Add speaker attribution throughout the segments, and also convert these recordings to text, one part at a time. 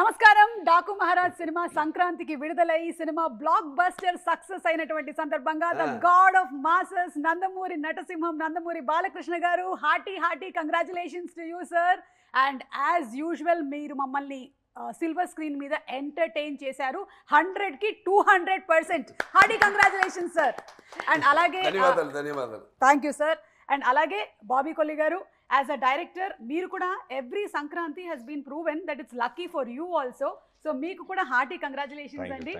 Speaker 1: నమస్కారం. డాకు మహారాజ్ సినిమా సంక్రాంతికి విడుదలై సినిమా బ్లాక్ బస్టర్ సక్సెస్ అయినటువంటి సందర్భంగా the god of masses Nandamuri నటసింహం Nandamuri Balakrishna garu hearty congratulations to you sir. And as usual మీరు మమ్మల్ని సిల్వర్ స్క్రీన్ మీద ఎంటర్టైన్ చేశారు. 100కి 200%. Hearty congratulations sir. అండ్ అలాగే
Speaker 2: ధన్యవాదాలు.
Speaker 1: Thank you sir. అండ్ అలాగే బాబీ కొల్లి గారు, యాజ్ అ డైరెక్టర్ మీరు కూడా every Sankranti he's been proven that it's lucky for you also. So మీకు కూడా హార్టీ కంగ్రాచులేషన్స్ అండి.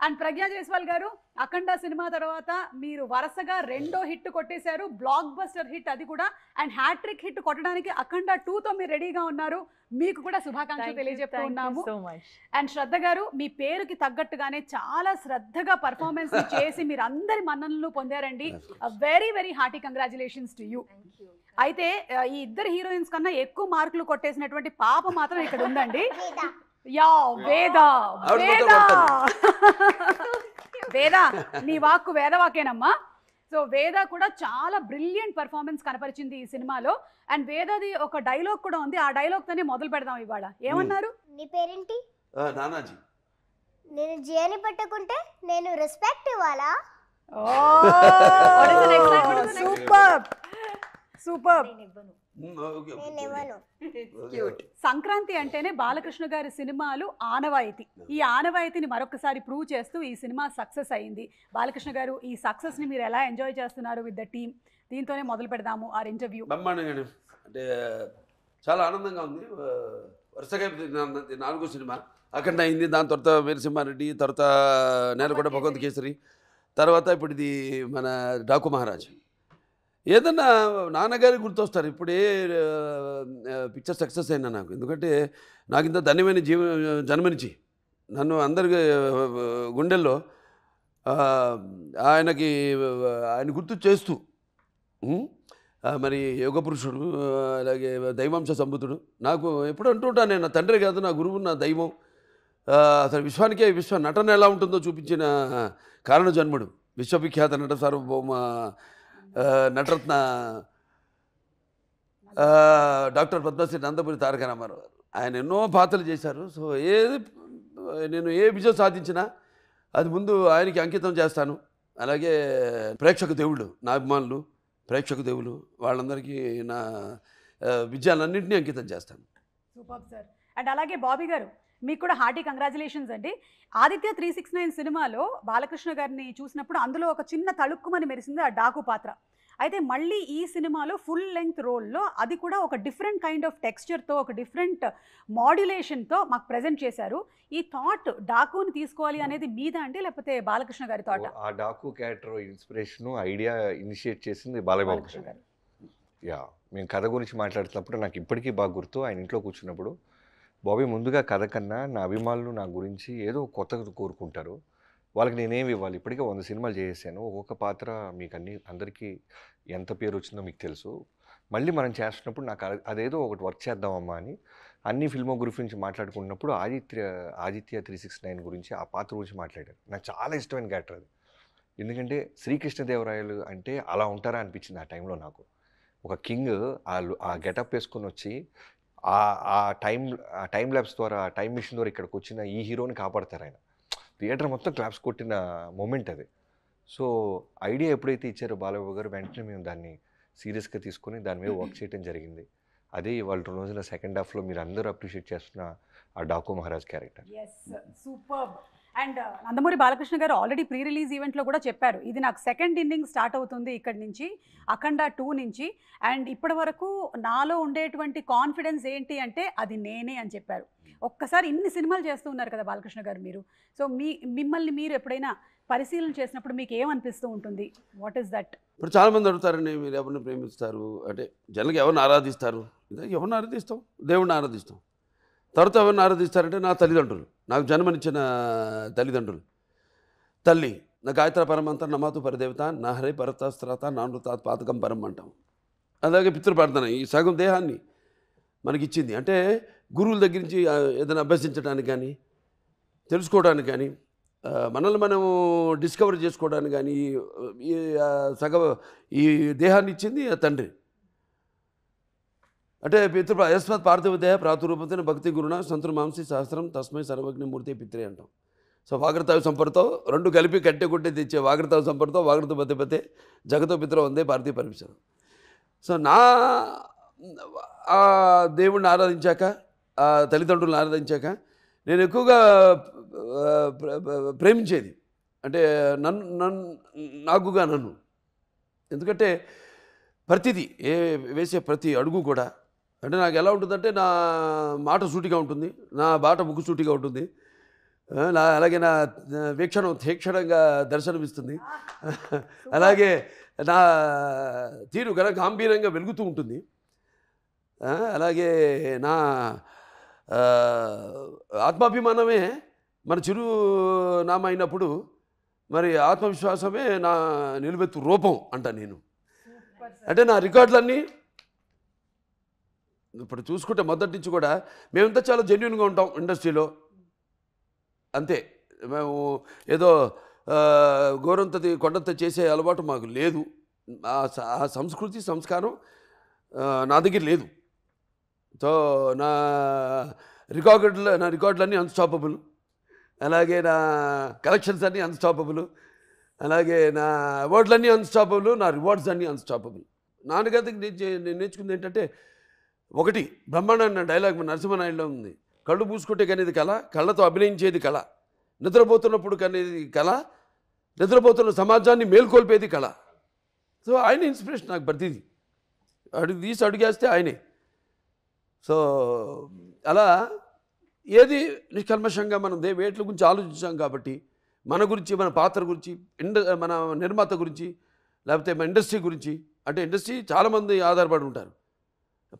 Speaker 1: అండ్ ప్రజ్ఞా జైస్వాల్ గారు, అఖండ సినిమా తర్వాత మీరు వరుసగా 2వ హిట్ కొట్టేశారు, బ్లాక్ బస్టర్ హిట్ అది కూడా. అండ్ హ్యాట్రిక్ హిట్ కొట్టడానికి అఖండ 2తో మీరు రెడీగా ఉన్నారు. మీకు కూడా శుభాకాంక్షలు తెలియజెప్తూ ఉన్నాము. అండ్ శ్రద్ధ గారు, మీ పేరుకి తగ్గట్టుగానే చాలా శ్రద్ధగా పర్ఫార్మెన్స్ చేసి మీరు అందరి మన్ననలు పొందారండి. Very very hearty congratulations to you. అయితే ఈ ఇద్దరు హీరోయిన్స్ కన్నా ఎక్కువ మార్కులు కొట్టేసినటువంటి పాప మాత్రం ఇక్కడ ఉందండి. యా వేద వేద నీ వాక్కు వేదవాకేనమ్మా. సో వేద కూడా చాలా బ్రిలియంట్ పర్ఫార్మెన్స్ కనపరిచింది ఈ సినిమాలో. అండ్ వేదది ఒక డైలాగ్ కూడా ఉంది, ఆ డైలాగ్ తోనే మొదలు పెడదాం ఇవాళ. ఏమన్నారు?
Speaker 3: నీ పేరేంటి?
Speaker 2: నానాజీ.
Speaker 3: నేను జియాని పట్టుకుంటే నేను రెస్పెక్ట్ ఇవ్వాలా?
Speaker 1: Super super. సంక్రాంతి అంటేనే బాలకృష్ణ గారి సినిమాలు ఆనవాయితీ. ఈ ఆనవాయితీని మరొకసారి ప్రూవ్ చేస్తూ ఈ సినిమా సక్సెస్ అయింది. బాలకృష్ణ గారు, ఈ సక్సెస్ ని మీరు ఎలా ఎంజాయ్ చేస్తున్నారు విత్ ద టీమ్? దీంతోనే మొదలు పెడదాము ఆర్ ఇంటర్వ్యూ.
Speaker 2: బ్రహ్మాండంగా అంటే చాలా ఆనందంగా ఉంది. వరుసగా 4వ సినిమా అఖండ అయింది, దాని తర్వాత వీరసింహారెడ్డి, తర్వాత నేలకొండ భగవంత్ కేసరి, తర్వాత ఇప్పుడు ఇది మన డాకు మహారాజ్. ఏదన్నా నాన్నగారి గుర్తొస్తారు. ఇప్పుడే పిక్చర్ సక్సెస్ అయినా నాకు, ఎందుకంటే నాకు ఇంత ధన్యమైన జన్మనిచ్చి నన్ను అందరి గుండెల్లో ఆయన గుర్తు చేస్తూ మరి యోగ పురుషుడు, అలాగే దైవాంశ సంబుతుడు. నాకు ఎప్పుడు అంటుంటాను, నేను నా తండ్రి కాదు, నా గురువు, నా దైవం. అసలు విశ్వానికే విశ్వ నటన ఎలా ఉంటుందో చూపించిన కారణ జన్ముడు, విశ్వవిఖ్యాత నట సార్వభౌమ నటరత్న డాక్టర్ పద్మశ్రీ నందమూరి తారక రామారావు గారు. ఆయన ఎన్నో పాత్రలు చేశారు. సో నేను ఏ విజయం సాధించినా అది ముందు ఆయనకి అంకితం చేస్తాను. అలాగే ప్రేక్షక దేవుళ్ళు, నా అభిమానులు, ప్రేక్షక దేవులు, వాళ్ళందరికీ నా విజయాలన్నింటినీ అంకితం చేస్తాను.
Speaker 1: Super sir. అండ్ అలాగే బాబీ గారు, మీకు కూడా హార్టీ కంగ్రాచులేషన్స్ అండి. ఆదిత్య 369 సినిమాలో బాలకృష్ణ గారిని చూసినప్పుడు అందులో ఒక చిన్న తళుక్కుమని మెరిసింది ఆ డాకు పాత్ర. అయితే మళ్ళీ ఈ సినిమాలో ఫుల్ లెంగ్త్ రోల్లో అది కూడా ఒక డిఫరెంట్ కైండ్ ఆఫ్ టెక్స్చర్తో, ఒక డిఫరెంట్ మాడ్యులేషన్తో మాకు ప్రజెంట్ చేశారు. ఈ థాట్ డాకుని తీసుకోవాలి అనేది మీద అంటే, లేకపోతే బాలకృష్ణ గారి థాట్?
Speaker 4: ఆ Daaku character inspiration, idea initiate చేసింది బాలకృష్ణ గారు. యా, మేము కథ గురించి మాట్లాడుతున్నప్పుడు నాకు ఇప్పటికీ బాగా గుర్తు. ఆయన ఇంట్లో కూర్చున్నప్పుడు, బాబీ ముందుగా కథ కన్నా నా అభిమానులు నా గురించి ఏదో కొత్తగా కోరుకుంటారు, వాళ్ళకి నేనేమి ఇవ్వాలి? ఇప్పటికే 100 సినిమాలు చేసాను, ఒక్కొక్క పాత్ర మీకు అందరికీ ఎంత పేరు వచ్చిందో మీకు తెలుసు. మళ్ళీ మనం చేస్తున్నప్పుడు నాకు అదేదో ఒకటి వర్క్ చేద్దామమ్మా అని అన్ని ఫిల్మోగ్రఫీ నుంచి మాట్లాడుకున్నప్పుడు ఆదిత్య 369 గురించి, ఆ పాత్ర గురించి మాట్లాడారు. నాకు చాలా ఇష్టమైన క్యారెక్టర్ అది. ఎందుకంటే శ్రీకృష్ణదేవరాయలు అంటే అలా ఉంటారా అనిపించింది ఆ టైంలో నాకు. ఒక కింగ్ ఆ గెటప్ వేసుకొని వచ్చి ఆ టైం ల్యాబ్స్ ద్వారా, టైం మిషన్ ద్వారా ఇక్కడికి వచ్చిన ఈ హీరోని కాపాడతారు ఆయన. థియేటర్ మొత్తం క్లాప్స్ కొట్టిన మూమెంట్ అది. సో ఐడియా ఎప్పుడైతే ఇచ్చారో బాలబాబు గారు, వెంటనే మేము దాన్ని సీరియస్గా తీసుకొని దాని మీద వర్క్ చేయడం జరిగింది. అదే ఇవాళ 2 రోజుల సెకండ్ హాఫ్లో మీరు అందరూ అప్రిషియేట్ చేస్తున్న ఆ Daaku Maharaj character.
Speaker 1: Super. And Nandamuri Balakrishna గారు ఆల్రెడీ ప్రీ రిలీజ్ ఈవెంట్లో కూడా చెప్పారు, ఇది నాకు సెకండ్ ఇన్నింగ్ స్టార్ట్ అవుతుంది ఇక్కడి నుంచి, అఖండ 2 నుంచి. అండ్ ఇప్పటి వరకు నాలో ఉండేటువంటి కాన్ఫిడెన్స్ ఏంటి అంటే అది నేనే అని చెప్పారు. ఒక్కసారి ఇన్ని సినిమాలు చేస్తూ ఉన్నారు కదా బాలకృష్ణ గారు మీరు. సో మిమ్మల్ని మీరు ఎప్పుడైనా పరిశీలన చేసినప్పుడు మీకు ఏమనిపిస్తూ ఉంటుంది? What is that?
Speaker 2: ఇప్పుడు చాలామంది అడుగుతారండి, మీరు ఎవరిని ప్రేమిస్తారు అంటే, జనరల్గా ఎవరిని ఆరాధిస్తారు? ఎవరిని ఆరాధిస్తాం? దేవుడిని ఆరాధిస్తాం. తర్వాత ఎవరిని ఆరాధిస్తారంటే నా తల్లిదండ్రులు, నాకు జన్మనిచ్చిన తల్లిదండ్రులు. తల్లి నా గాయత్ర పరమంతా నమాతు పరదేవత, నా హరే పరతాస్త్రాత, నానృతాత్ పాతకం పరం అంటాం. అలాగే పితృప్రార్థన, ఈ సగం దేహాన్ని మనకిచ్చింది. అంటే గురువుల దగ్గర నుంచి ఏదైనా అభ్యసించడానికి కానీ, తెలుసుకోవడానికి కానీ, మనల్ని మనము డిస్కవర్ చేసుకోవడానికి కానీ ఈ దేహాన్ని ఇచ్చింది తండ్రి. అంటే పితృ యస్మత్ పార్థివదేహ ప్రాతురూపతిని భక్తి గురుణ సంతుర్ మాంసి సహస్రం తస్మై సర్వజ్ఞమూర్తి పిత్రే అంటాం. సో వాగర్తావి సంపర్తో రెండు కలిపి కట్టె కొట్టి తెచ్చే వాగర్తావి సంపర్తో వాగర్త పతే జగతో పిత్రో వందే పార్థివ పరమేశ్వరం. సో ఆ దేవుణ్ణి ఆరాధించాక, ఆ తల్లిదండ్రులను ఆరాధించాక నేను ఎక్కువగా ప్రేమించేది అంటే నన్ను ఎందుకంటే ప్రతిదీ వేసే ప్రతి అడుగు కూడా అంటే నాకు ఎలా ఉంటుందంటే నా మాట సూటిగా ఉంటుంది, నా బాట ముక్కు సూటిగా ఉంటుంది, అలాగే నా వీక్షణం తీక్షణంగా దర్శనమిస్తుంది, అలాగే నా తీరు గల గాంభీర్యంగా వెలుగుతూ ఉంటుంది, అలాగే నా ఆత్మాభిమానమే మన చిరునామా అయినప్పుడు మరి ఆత్మవిశ్వాసమే నా నిలువెత్తు రూపం అంట నేను. అంటే నా రికార్డులన్నీ ఇప్పుడు చూసుకుంటే మొదటి నుంచి కూడా మేమంతా చాలా జెన్యున్గా ఉంటాం ఇండస్ట్రీలో, అంతే. మేము ఏదో గోరంతది కొండంత చేసే అలవాటు మాకు లేదు, ఆ సంస్కృతి సంస్కారం నా దగ్గర లేదు. సో నా రికార్డులన్నీ అన్స్టాపబుల్, అలాగే నా కలెక్షన్స్ అన్నీ అన్స్టాపబుల్, అలాగే నా అవార్డులన్నీ అన్స్టాపబుల్, నా రివార్డ్స్ అన్నీ అన్స్టాపబుల్. నాన్నగారికి నేను నేర్చుకుంది ఏంటంటే ఒకటి బ్రహ్మాండ డైలాగ్ మన నరసింహనాయుడులో ఉంది, కళ్ళు పూసుకుంటే కనేది కళ, కళ్ళతో అభినయించేది కళ, నిద్రపోతున్నప్పుడు కనేది కళ, నిద్రపోతున్న సమాజాన్ని మేల్కొల్పేది కళ. సో ఆయన ఇన్స్పిరేషన్ నాకు ప్రతిదీ అడుగేస్తే ఆయనే. సో అలా ఏది నిష్కల్మషంగా మనం వేట్ల గురించి ఆలోచించాం కాబట్టి మన గురించి, మన పాత్ర గురించి, మన నిర్మాత గురించి, లేకపోతే మన ఇండస్ట్రీ గురించి, అంటే ఇండస్ట్రీ చాలామంది ఆధారపడి ఉంటారు,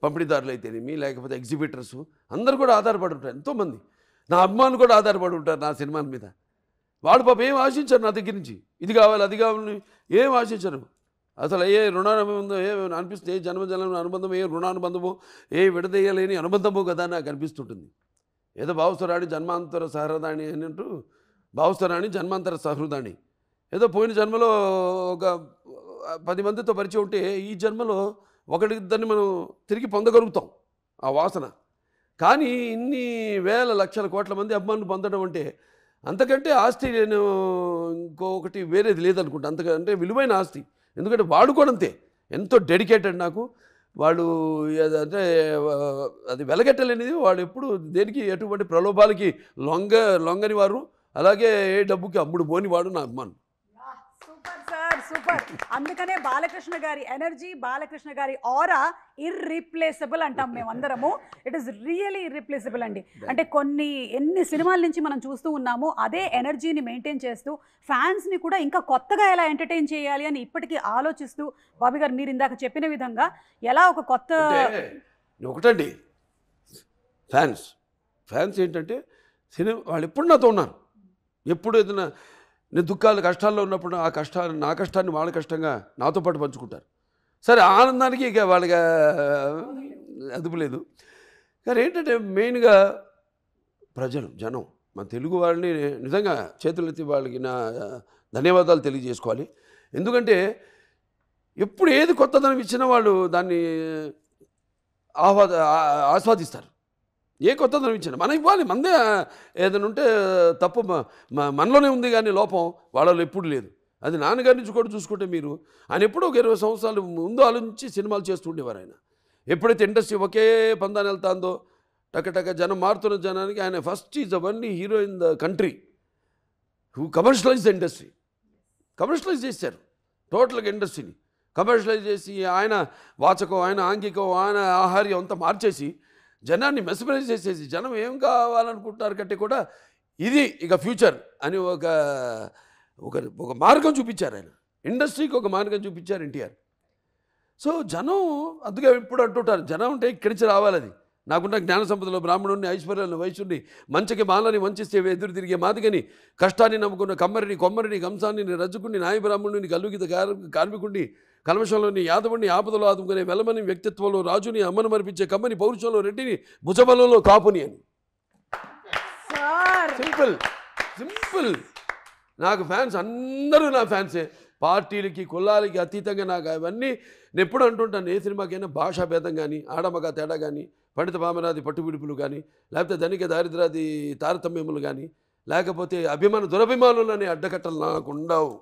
Speaker 2: పంపిణీదారులు అయితేనేమి లేకపోతే ఎగ్జిబిటర్స్ అందరూ కూడా ఆధారపడి ఉంటారు, ఎంతోమంది నా అభిమానులు కూడా ఆధారపడి ఉంటారు నా సినిమాల మీద. వాళ్ళు పాపం ఏం ఆశించారు నా దగ్గర నుంచి, ఇది కావాలి అది కావాలని ఏం ఆశించరు. అసలు ఏ రుణానుబంధం ఏ అనిపిస్తుంది, ఏ జన్మజన్మ అనుబంధం, ఏ రుణానుబంధమో, ఏ విడదీయలేని అనుబంధమో కదా నాకు అనిపిస్తుంటుంది. ఏదో భావస్వరాణి జన్మాంతర సహృదాణి అని అంటూ, భావస్వరాణి జన్మాంతర సహృదాణి, ఏదో పోయిన జన్మలో ఒక 10 మందితో పరిచయం ఉంటే ఈ జన్మలో ఒకటిద్దరిని మనం తిరిగి పొందగలుగుతాం ఆ వాసన. కానీ ఇన్ని వేల లక్షల కోట్ల మంది అభిమానులు పొందడం అంటే అంతకంటే ఆస్తి నేను ఇంకొకటి వేరేది లేదనుకుంటా, అంతకంటే విలువైన ఆస్తి. ఎందుకంటే వాడు కూడా అంతే ఎంతో డెడికేటెడ్ నాకు. వాళ్ళు అంటే అది వెలగట్టలేనిది, వాడు ఎప్పుడు దేనికి ఎటువంటి ప్రలోభాలకి లొంగని వారు, అలాగే ఏ డబ్బుకి అమ్ముడు పోని వాడు నా అభిమానం.
Speaker 1: Super sir, super. అందుకనే బాలకృష్ణ గారి ఎనర్జీ, బాలకృష్ణ గారి ఆరా ఇర్రీప్లేసబుల్ అంటాం మేమందరము. ఇట్ ఈస్ రియలీ ఇర్రీప్లేసబుల్ అండి. అంటే ఎన్ని సినిమాల నుంచి మనం చూస్తూ ఉన్నాము, అదే ఎనర్జీని మెయింటైన్ చేస్తూ ఫ్యాన్స్ని కూడా ఇంకా కొత్తగా ఎలా ఎంటర్టైన్ చేయాలి అని ఇప్పటికీ ఆలోచిస్తూ, బాబీ గారు మీరు ఇందాక చెప్పిన విధంగా ఎలా ఒక కొత్త
Speaker 2: ఒకటండి ఫ్యాన్స్ ఏంటంటే సినిమా వాళ్ళు ఎప్పుడు నాతో ఉన్నారు, ఎప్పుడు ఏదైనా నేను దుఃఖాలు కష్టాల్లో ఉన్నప్పుడు నా కష్టాన్ని వాళ్ళ కష్టంగా నాతో పాటు పంచుకుంటారు. సరే ఆనందానికి ఇక వాళ్ళకి అదుపు లేదు. కానీ ఏంటంటే మెయిన్గా జనం మన తెలుగు వాళ్ళని నిజంగా చేతులెత్తి వాళ్ళకి నా ధన్యవాదాలు తెలియజేసుకోవాలి. ఎందుకంటే ఎప్పుడు ఏది కొత్తదనం ఇచ్చినా వాళ్ళు దాన్ని ఆస్వాదిస్తారు. ఏ కొత్తదనం ఇచ్చినా మనం ఇవ్వాలి, మందే ఏదైనా ఉంటే తప్పు మనలోనే ఉంది కానీ లోపం వాళ్ళలో ఎప్పుడు లేదు. అది నాన్నగారి నుంచి కూడా చూసుకుంటే మీరు ఆయన ఎప్పుడో ఒక 20 సంవత్సరాలు ముందు ఆలోచించి సినిమాలు చేస్తుండేవారు. ఆయన ఎప్పుడైతే ఇండస్ట్రీ ఒకే పందాన్ని వెళ్తాందో టక జనం మారుతున్న జనానికి ఆయన first is the only hero in the country who commercialize the industry. Commercialize చేశారు టోటల్గా ఇండస్ట్రీని, కమర్షియలైజ్ చేసి ఆయన వాచకం, ఆయన ఆంగికం, ఆయన ఆహార్యం అంతా మార్చేసి జనాన్ని మెస్మరైజ్ చేసేసి జనం ఏం కావాలనుకుంటున్నారు కంటే కూడా ఇది ఇక ఫ్యూచర్ అని ఒక మార్గం చూపించారు ఆయన. ఇండస్ట్రీకి ఒక మార్గం చూపించారు ఎన్టీఆర్. సో జనం అందుకే ఇప్పుడు అంటుంటారు జనం అంటే ఇక్కడి నుంచి రావాలి. అది నాకున్న జ్ఞాన సంపదలో బ్రాహ్మణుడిని, ఐశ్వర్యాన్ని, వైశ్యుడిని, మంచికి మాలని వంచిస్తే ఎదురు తిరిగే మాదిగని, కష్టాన్ని నమ్ముకున్న కమ్మరిని, కొమ్మరిని, కంసాన్ని, రజ్జుకుని, నాయ బ్రాహ్మణుని, కల్లుగిత కార్మికుడిని, కల్మషంలోని యాదవుడిని, ఆపదలో ఆదుకునే వెలమని, వ్యక్తిత్వంలో రాజుని, అమ్మను మరిపించే కమ్మని, పౌరుషంలో రెడ్డిని, భుజబలంలో కాపుని అని. సింపుల్. నాకు ఫ్యాన్స్ అందరూ నా ఫ్యాన్సే. పార్టీలకి కులాలకి అతీతంగా నాకు అవన్నీ నేను ఎప్పుడు అంటుంటాను, ఏ సినిమాకైనా భాషా భేదం కానీ, ఆడమగ తేడా కానీ, పండిత పామరాది పట్టువిడుపులు కానీ, లేకపోతే ధనిక దారిద్రాది తారతమ్యములు కానీ, లేకపోతే అభిమాన దురభిమానులు అనే అడ్డకట్టలు నాకు ఉండవు.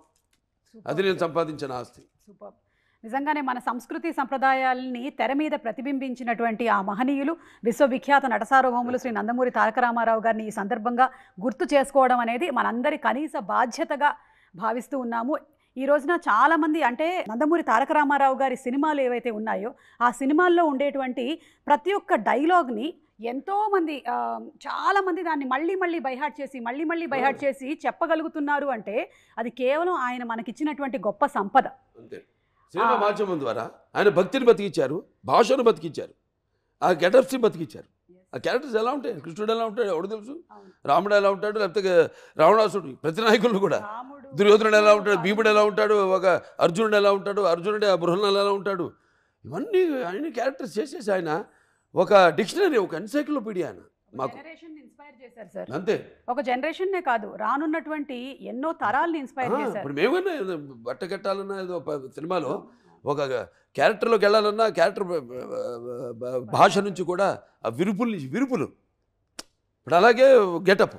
Speaker 2: అది నేను సంపాదించిన ఆస్తి.
Speaker 1: సూపర్. నిజంగానే మన సంస్కృతి సంప్రదాయాలని తెర మీద ప్రతిబింబించినటువంటి ఆ మహనీయులు, విశ్వవిఖ్యాత నటసార్వభౌములు శ్రీ నందమూరి తారక రామారావు గారిని ఈ సందర్భంగా గుర్తు చేసుకోవడం అనేది మనందరి కనీస బాధ్యతగా భావిస్తూ ఉన్నాము. ఈ రోజున చాలామంది అంటే నందమూరి తారక రామారావు గారి సినిమాలు ఏవైతే ఉన్నాయో ఆ సినిమాల్లో ఉండేటువంటి ప్రతి ఒక్క డైలాగ్ని ఎంతోమంది చాలామంది దాన్ని మళ్ళీ బైహార్ట్ చేసి చెప్పగలుగుతున్నారు అంటే అది కేవలం ఆయన మనకిచ్చినటువంటి గొప్ప సంపద.
Speaker 2: అంతే. సినిమా మాధ్యమం ద్వారా ఆయన భక్తిని బతికిచ్చారు, భాషను బతికిచ్చారు, ఆ గెటప్స్ని బతికిచ్చారు. ఆ క్యారెక్టర్స్ ఎలా ఉంటాయి, కృష్ణుడు ఎలా ఉంటాడు ఎవడు తెలుసు, రాముడు ఎలా ఉంటాడు, లేకపోతే రావణాసుడు, ప్రతి నాయకులు కూడా, దుర్యోధనుడు ఎలా ఉంటాడు, భీముడు ఎలా ఉంటాడు, ఒక అర్జునుడు ఎలా ఉంటాడు, అర్జునుడే ఆ బృహన్నలు ఎలా ఉంటాడు, ఇవన్నీ ఆయన క్యారెక్టర్స్ చేసేసి ఆయన ఒక డిక్షనరీ, ఒక ఎన్సైక్లోపీడియా ఆయన మాకు
Speaker 1: ఇన్స్పైర్ చేశారు సార్.
Speaker 2: అంతే.
Speaker 1: ఒక జనరేషన్నే కాదు, రానున్నటువంటి ఎన్నో తరాల్ని ఇన్స్పైర్ చేశారు.
Speaker 2: ఇప్పుడు మేమన్నా బట్ట కట్టాలన్నా ఏదో సినిమాలో ఒక క్యారెక్టర్లోకి వెళ్ళాలన్నా క్యారెక్టర్ భాష నుంచి కూడా ఆ విరుపులు ఇప్పుడు అలాగే గెటప్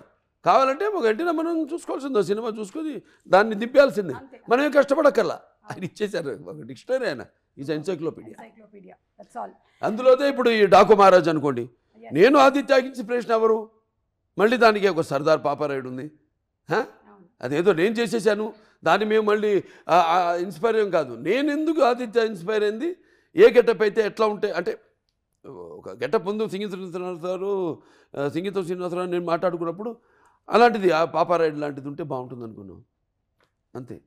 Speaker 2: కావాలంటే ఒక గంటనే మనం చూసుకోవాల్సిందో, సినిమా చూసుకొని దాన్ని దింపాల్సిందే, మనమే కష్టపడక్కర్లా. ఆయన ఇచ్చేశారు ఒక డిక్షనరీ, ఆయన ఈజ్ ఎన్సైక్లోపీడియా. అందులోనే ఇప్పుడు ఈ డాకు మహారాజ్ అనుకోండి, నేను ఆదిత్య ఇన్స్పిరేషన్ ఎవరు, మళ్ళీ దానికి ఒక సర్దార్ పాపారాయుడు ఉంది, అదేదో నేను చేసేసాను దాన్ని మేము మళ్ళీ ఇన్స్పైర్ ఏం కాదు. నేను ఎందుకు ఆదిత్య ఇన్స్పైర్ అయింది, ఏ గెటప్ అయితే ఎట్లా ఉంటే అంటే ఒక గెటప్ ముందు సంగీతం శ్రీనివాసరావు నేను మాట్లాడుకున్నప్పుడు అలాంటిది ఆ పాపారాయుడు లాంటిది ఉంటే బాగుంటుంది అనుకున్నాం. అంతే.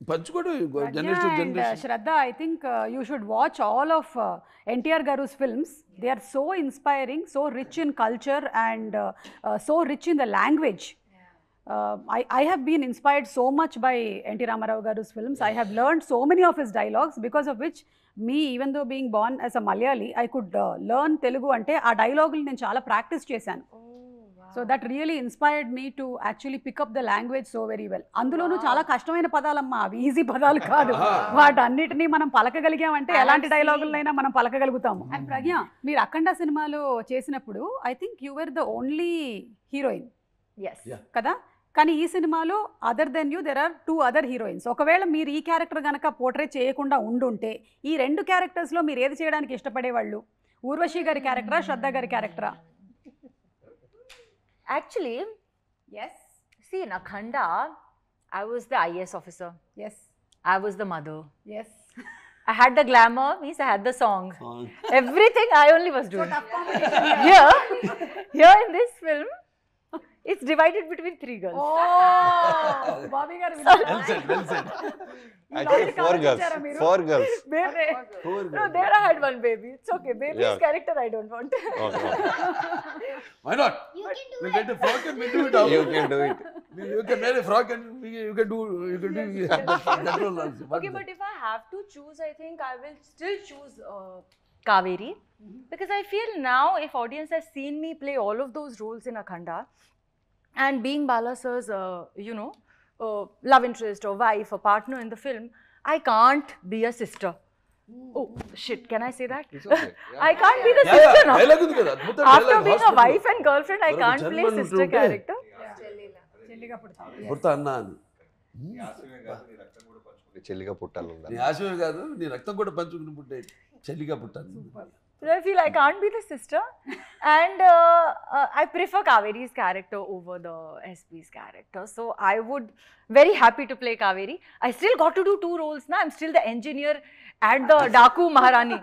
Speaker 2: పంచుకోవడం generation.
Speaker 1: Shraddha, I think you should watch all of NTR Garu's films. They are so inspiring, so rich in culture and so rich in the language. I have been inspired so much by NT Ramarao Garu's films. I have learned so many of his dialogues, because of which me, even though being born as a Malayali, I could learn Telugu ante aa dialogue ni nenu chaala practice chesanu. So that really inspired me to actually pick up the language so very well. అందులోనూ చాలా కష్టమైన పదాలమ్మా, అవి easy పదాలు కాదు. వాటన్నిటినీ మనం పలకగలిగామంటే ఎలాంటి డైలాగులైనా మనం పలకగలుగుతాము. అండ్ ప్రజ్ఞ, మీరు అఖండ సినిమాలో చేసినప్పుడు I think you were the only heroine కదా, కానీ ఈ సినిమాలో other than you there are 2 other heroines. ఒకవేళ మీరు ఈ క్యారెక్టర్ కనుక పోర్ట్రే చేయకుండా ఉండుంటే ఈ 2 క్యారెక్టర్స్లో మీరు ఏది చేయడానికి ఇష్టపడేవాళ్ళు? ఊర్వశి గారి క్యారెక్టరా, శ్రద్ధ గారి క్యారెక్టరా?
Speaker 5: Actually,
Speaker 1: yes.
Speaker 5: See, in Akhanda, I was the IAS officer.
Speaker 1: Yes.
Speaker 5: I was the mother.
Speaker 1: Yes.
Speaker 5: I had the glamour, means I had the song. Everything I only was doing.
Speaker 1: So tough competition.
Speaker 5: Here in this film, it's divided between 3 girls.
Speaker 1: Oh, Bobby garu.
Speaker 2: Well said.
Speaker 4: Actually, 4 girls. 4 girls.
Speaker 5: Baby. No, there I had one baby. It's okay. Baby's character I don't want.
Speaker 4: Okay.
Speaker 2: Why not?
Speaker 3: You can do
Speaker 2: We'll
Speaker 3: it.
Speaker 2: get a frock and we'll do it.
Speaker 4: You can do it.
Speaker 2: You can wear a frock and you can do that role also.
Speaker 5: Okay, but if I have to choose, I think I will still choose Kaveri. Because I feel now, if audience has seen me play all of those roles in Akhanda, and being Bala sir's, love interest or wife or partner in the film, I can't be a sister. Oh shit, can I say that?
Speaker 4: It's okay. Yeah.
Speaker 5: I can't be the sister now.
Speaker 2: Dialogue ఉంది కదా, అద్భుతం
Speaker 5: After
Speaker 2: dialogue,
Speaker 5: being a
Speaker 2: hospital.
Speaker 5: wife and girlfriend, I can't play
Speaker 2: జన్మను
Speaker 5: sister
Speaker 2: ఉంటుంటే
Speaker 5: character.
Speaker 1: చెల్లిగా పుడతావు.
Speaker 2: పుడతా అన్నా అని.
Speaker 4: చెల్లిగా పుట్టాలి.
Speaker 2: నీ ఆశమే కాదు, నీ రక్తం కూడా పంచుకుని పుట్టే చెల్లిగా పుట్టాను.
Speaker 5: So I feel I can't be the sister, and I prefer Kaveri's character over the SP's character. So I would very happy to play Kaveri. I still got to do 2 roles now. I'm still the engineer and the Daku Maharani.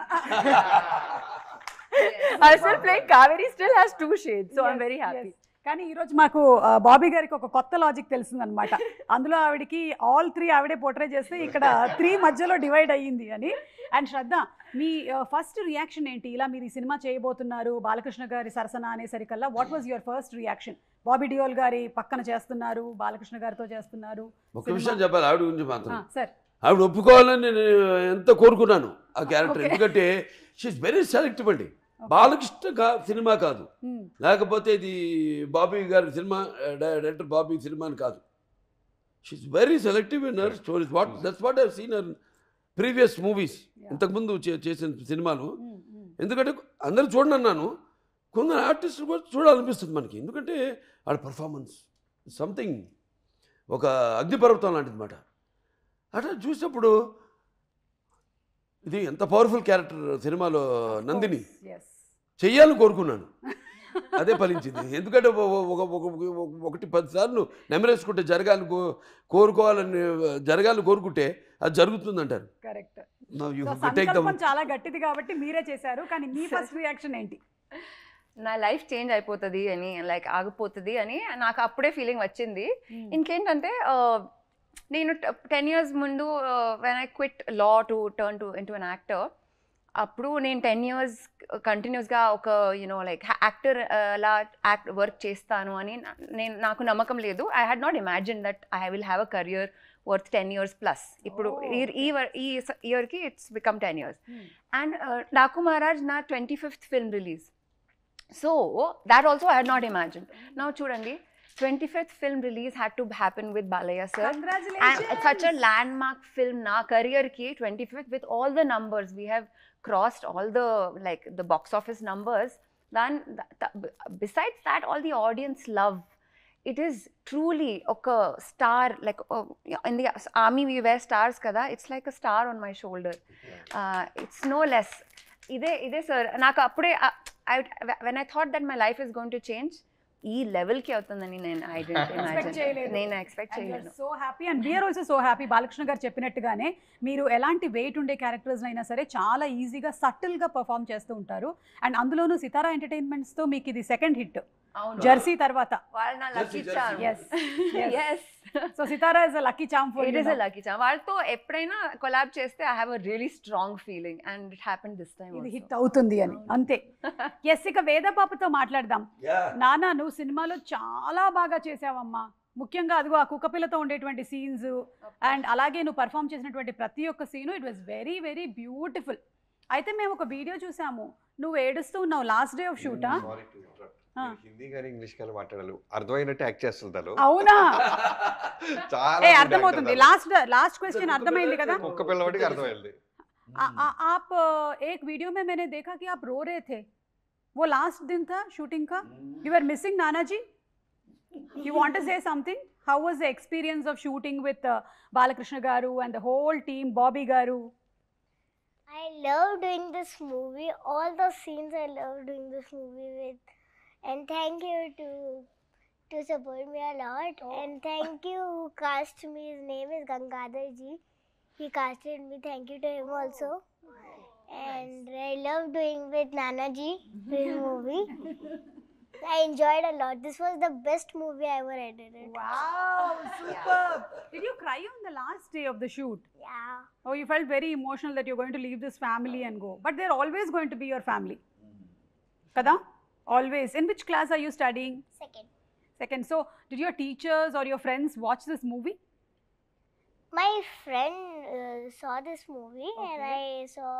Speaker 5: I still play Kaveri. Still has 2 shades, so I'm very happy.
Speaker 1: కానీ ఈరోజు మాకు బాబీ గారికి ఒక కొత్త logic తెలిసిందనమాట. అందులో ఆవిడకి all 3 ఆవిడే portray చేస్తే ఇక్కడ 3 మధ్యలో డివైడ్ అయ్యింది అని. అండ్ శ్రద్ధ, మీ ఫస్ట్ రియాక్షన్ ఏంటి? ఇలా మీరు ఈ సినిమా చేయబోతున్నారు, బాలకృష్ణ గారి సరసన అనేసరికల్లా what was your first reaction? Bobby Deol గారి పక్కన చేస్తున్నారు, బాలకృష్ణ గారితో చేస్తున్నారు.
Speaker 2: ఒక విషయం చెప్పాలి ఆవిడ గురించి మాత్రం.
Speaker 1: సార్,
Speaker 2: ఆవిడ ఒప్పుకోవాలని నేను ఎంత కోరుకున్నాను ఆ క్యారెక్టర్. ఎందుకంటే షీఈస్ వెరీ సెలెక్టివ్ అండి. బాలకృష్ణ సినిమా కాదు, లేకపోతే ఇది బాబీ గారి సినిమా, డైరెక్టర్ బాబీ సినిమా అని కాదు. She's very selective in her stories. That's what I have seen her previous movies, ఇంతకుముందు చేసిన సినిమాలు. ఎందుకంటే అందరూ చూడండి అన్నాను, కొందరు ఆర్టిస్టులు కూడా చూడాలనిపిస్తుంది మనకి. ఎందుకంటే వాళ్ళ పర్ఫార్మెన్స్ సంథింగ్ ఒక అగ్నిపర్వతం లాంటిది అన్నమాట. అట్లా చూసినప్పుడు ఇది ఎంత పవర్ఫుల్ క్యారెక్టర్ సినిమాలో నందిని చెయ్యాలని కోరుకున్నాను, అదే ఫలించింది. ఎందుకంటే ఒకటి 10 సార్లు నెమరేసుకుంటే కోరుకోవాలని జరగాలని కోరుకుంటే అది జరుగుతుంది అంటారు.
Speaker 1: కరెక్ట్.
Speaker 2: సంకల్పం
Speaker 1: చాలా గట్టిది కాబట్టి మీరే చేశారు. కానీ మీ ఫస్ట్ రియాక్షన్ ఏంటి?
Speaker 5: నా లైఫ్ చేంజ్ అయిపోతుంది అని, లైక్ ఆగిపోతుంది అని నాకు అప్పుడే ఫీలింగ్ వచ్చింది. ఇంకేంటంటే నేను 10 years ముందు when I quit law to turn into an actor, అప్పుడు నేను 10 years కంటిన్యూస్గా ఒక లైక్ యాక్టర్ లా వర్క్ చేస్తాను అని నాకు నమ్మకం లేదు. I had not imagine that I will have a career worth 10 years plus. ఇప్పుడు ఈ ఇయర్కి it's become 10 years. And Daaku Maharaj నా 25th film release. So that also I had not imagined. Now chudandi, 25th film release had to happen with Balaya sir.
Speaker 1: Congratulations.
Speaker 5: And it's such a landmark film na career ki 25th with all the numbers. We have crossed all the like the box office numbers. Then besides that, all the audience love. It is truly a star, like in the army we wear stars kada. It's like a star on my shoulder. It's no less. Ide sir, నాకు అప్పుడే when I thought that my life is going to change, ఈ లెవెల్కి అవుతుందని నేను expect చేయలేదు.
Speaker 1: So happy and we're also so happy. Balakrishna గారు చెప్పినట్టుగానే మీరు ఎలాంటి వెయిట్ ఉండే క్యారెక్టర్స్ అయినా సరే చాలా ఈజీగా సటిల్గా పర్ఫామ్ చేస్తూ ఉంటారు. అండ్ అందులోనూ సితారా ఎంటర్టైన్మెంట్స్తో మీకు ఇది సెకండ్ హిట్ జెర్సీ తర్వాత. So Sithara is a lucky charm for you.
Speaker 5: It is a lucky charm. వాళ్ళతో ఎప్పుడైనా కొలాబ్ చేస్తే I have a really strong feeling and it happened this time.
Speaker 1: ఇది హిట్ అవుతుంది అని అంతే. ఎస్, ఇక వేద పాపతో మాట్లాడదాం. నానా, నువ్వు సినిమాలో చాలా బాగా చేసావమ్మా. ముఖ్యంగా అదిగో ఆ కుక్కపిల్లతో ఉండేటువంటి సీన్స్ అండ్ అలాగే నువ్వు పర్ఫామ్ చేసినటువంటి ప్రతి ఒక్క scene it was very very beautiful. అయితే మేము ఒక వీడియో చూసాము, నువ్వు ఏడుస్తూ ఉన్నావు లాస్ట్ డే ఆఫ్ షూటా?
Speaker 4: హిందీ కానీ ఇంగ్లీష్ కానీ మాట్లాడాలి, అర్థమైనట్టు యాక్ట్ చేస్తుంటారు.
Speaker 1: అవునా?
Speaker 4: చాలా
Speaker 1: అర్థమవుతుంది. లాస్ట్ క్वेश्चन అర్థమైంది కదా?
Speaker 4: కుక్క పిల్లవాడికి అర్థమైంది.
Speaker 1: आप एक वीडियो में मैंने देखा कि आप रो रहे थे, वो लास्ट दिन था शूटिंग का. You were missing Nana ji. You want to say something? How was the experience of shooting with Balakrishna garu and the whole team, Bobby garu?
Speaker 3: I love doing this movie. All the scenes I love doing this movie with. And thank you to support me a lot. And thank you who cast me. His name is Gangadhar ji. He casted me. Thank you to him also. And I love doing with Nana ji this movie. I enjoyed a lot. This was the best movie I ever edited.
Speaker 1: Wow, superb. Did you cry on the last day of the shoot?
Speaker 3: Yeah.
Speaker 1: Oh, you felt very emotional that you're going to leave this family and go. But they're always going to be your family. Kada? Always. In which class are you studying? Second. So, did your teachers or your friends watch this movie?
Speaker 3: My friend saw this movie. Okay. And I saw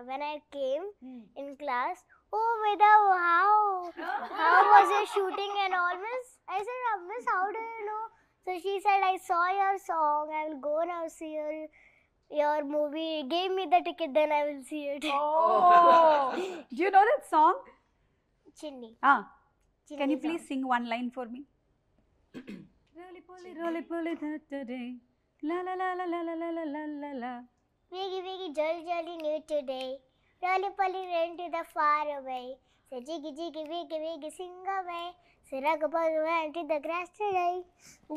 Speaker 3: when I came in class. Oh, Veda, how was your shooting and all, miss? I said, miss, how do you know? So she said, I saw your song. I will go now see your movie. Give me the ticket, then I will see it.
Speaker 1: Oh, do you know that song?
Speaker 3: Chinni.
Speaker 1: Chinni can you please song. Sing one line for me? Roly poly today. La la la la la la la la la la.
Speaker 3: Wiggy jolly new today. Roly poly ran to the far away. So jiggy wiggy sing away. Sirag went to the grass today.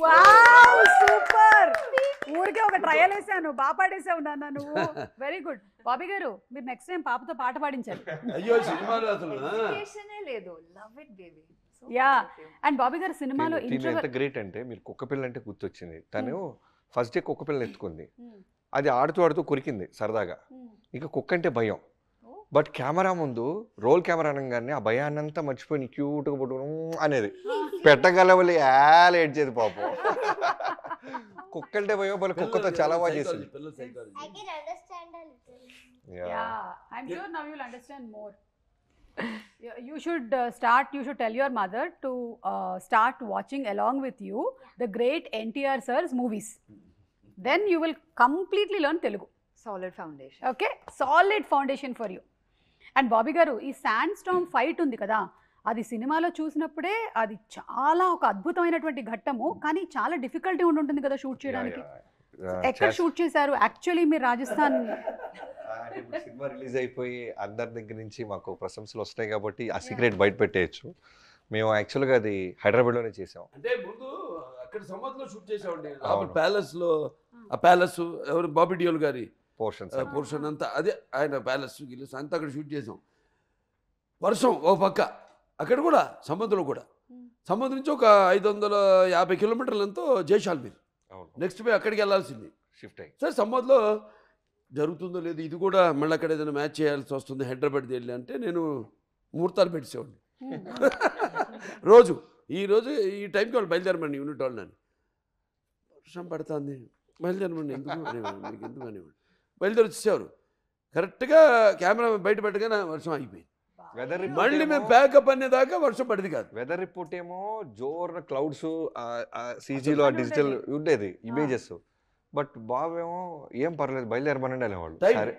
Speaker 1: Wow, super. ఊరికే ఒక trial వేసాను, బాగా పాడేసావు నాన్న నువ్వు. Very good. Bobby గారు, మీరు next time పాపతో పాట పాడించాలి.
Speaker 2: అయ్యో సినిమాలో అసలు
Speaker 5: లేదు. Love it baby.
Speaker 1: Yeah. And Bobby గారు సినిమాలో
Speaker 4: ఎంత గ్రేట్ అంటే, మీరు కుక్కపిల్ల అంటే గుర్తొచ్చింది. తను ఫస్ట్ డే కుక్కపిల్లని ఎత్తుకుంది, అది ఆడుతూ కొరికింది సరదాగా. ఇక కుక్క అంటే భయం. బట్ కెమెరా ముందు రోల్ కెమెరా అనగానే ఆ భయాన్నంతా మర్చిపోయి క్యూట్గా పట్టుకుని అనేది పెట్టగలవలి ఏడ్చేది పాపం. కుక్క అంటే భయం, వాళ్ళు కుక్కతో చాలా బాగా చేసింది.
Speaker 3: I can understand a little.
Speaker 1: Yeah, I'm sure now you'll understand more. You should you should tell your mother to start watching along with you the great NTR sir's movies. Then you will completely learn Telugu.
Speaker 5: Solid foundation.
Speaker 1: Okay, solid foundation for you. And Bobby గారు, ఈ sand Storm fight ఉంది కదా, అది సినిమాలో చూసినప్పుడే అది చాలా ఒక అద్భుతమైనటువంటి ఘట్టము, కానీ చాలా డిఫికల్టీ ఉంటుంది కదా షూట్ చేయడానికి. ఎక్కడ షూట్ చేశారు యాక్చువల్లీ మీరు? రాజస్థాన్.
Speaker 4: అంటే ఇప్పుడు సినిమా రిలీజ్ అయిపోయి అందరి దగ్గర నుంచి మాకు ప్రశంసలు వస్తాయి కాబట్టి ఆ సీక్రెట్ బయట పెట్టేయచ్చు. మేము యాక్చువల్గా అది హైదరాబాద్లోనే చేసాం.
Speaker 2: అంటే ముందు అక్కడ సమ్మర్లో షూట్ చేసామండి, ప్యాలెస్లో. ఆ ప్యాలెస్ ఎవరు, బాబీ డియోల్ గారి పోర్షన్ అంతా అదే, ఆయన ప్యాలెస్ గిల్లెస్ అంతా అక్కడ షూట్ చేసాం. వర్షం ఓ పక్క, అక్కడ కూడా సముద్రం కూడా, సముద్రం నుంచి ఒక 550 కిలోమీటర్లంతో జైసాల్మీర్. నెక్స్ట్ డే అక్కడికి వెళ్ళాల్సింది,
Speaker 4: షిఫ్ట్ అయ్యి.
Speaker 2: సరే సమ్మర్లో జరుగుతుందో లేదు, ఇది కూడా మళ్ళీ అక్కడ ఏదైనా మ్యాచ్ చేయాల్సి వస్తుంది హైదరాబాద్ వెళ్ళి అంటే నేను ముహూర్తాలు పెట్టేసేవాడిని. రోజు ఈ టైంకి వాళ్ళు బయలుదేరమండి యూనిట్ వాళ్ళు. నన్ను వర్షం పడుతుంది, బయలుదేరమండి, ఎందుకు అనేవాడు, మీకు ఎందుకు అనేవాడు. బయలుదేరి వచ్చేసేవారు. కరెక్ట్గా కెమెరా బయట పెట్టగానే వర్షం అయిపోయింది. మళ్ళీ మేము ప్యాకప్ అనేదాకా వర్షం పడింది కాదు.
Speaker 4: వెదర్ రిపోర్ట్ ఏమో జోర్ క్లౌడ్స్, సీజీలో డిజిటల్ ఉండేది ఇమేజెస్. బట్ బాబేమో ఏం పర్లేదు బయలుదేరమనండి అనేవాళ్ళు. సరే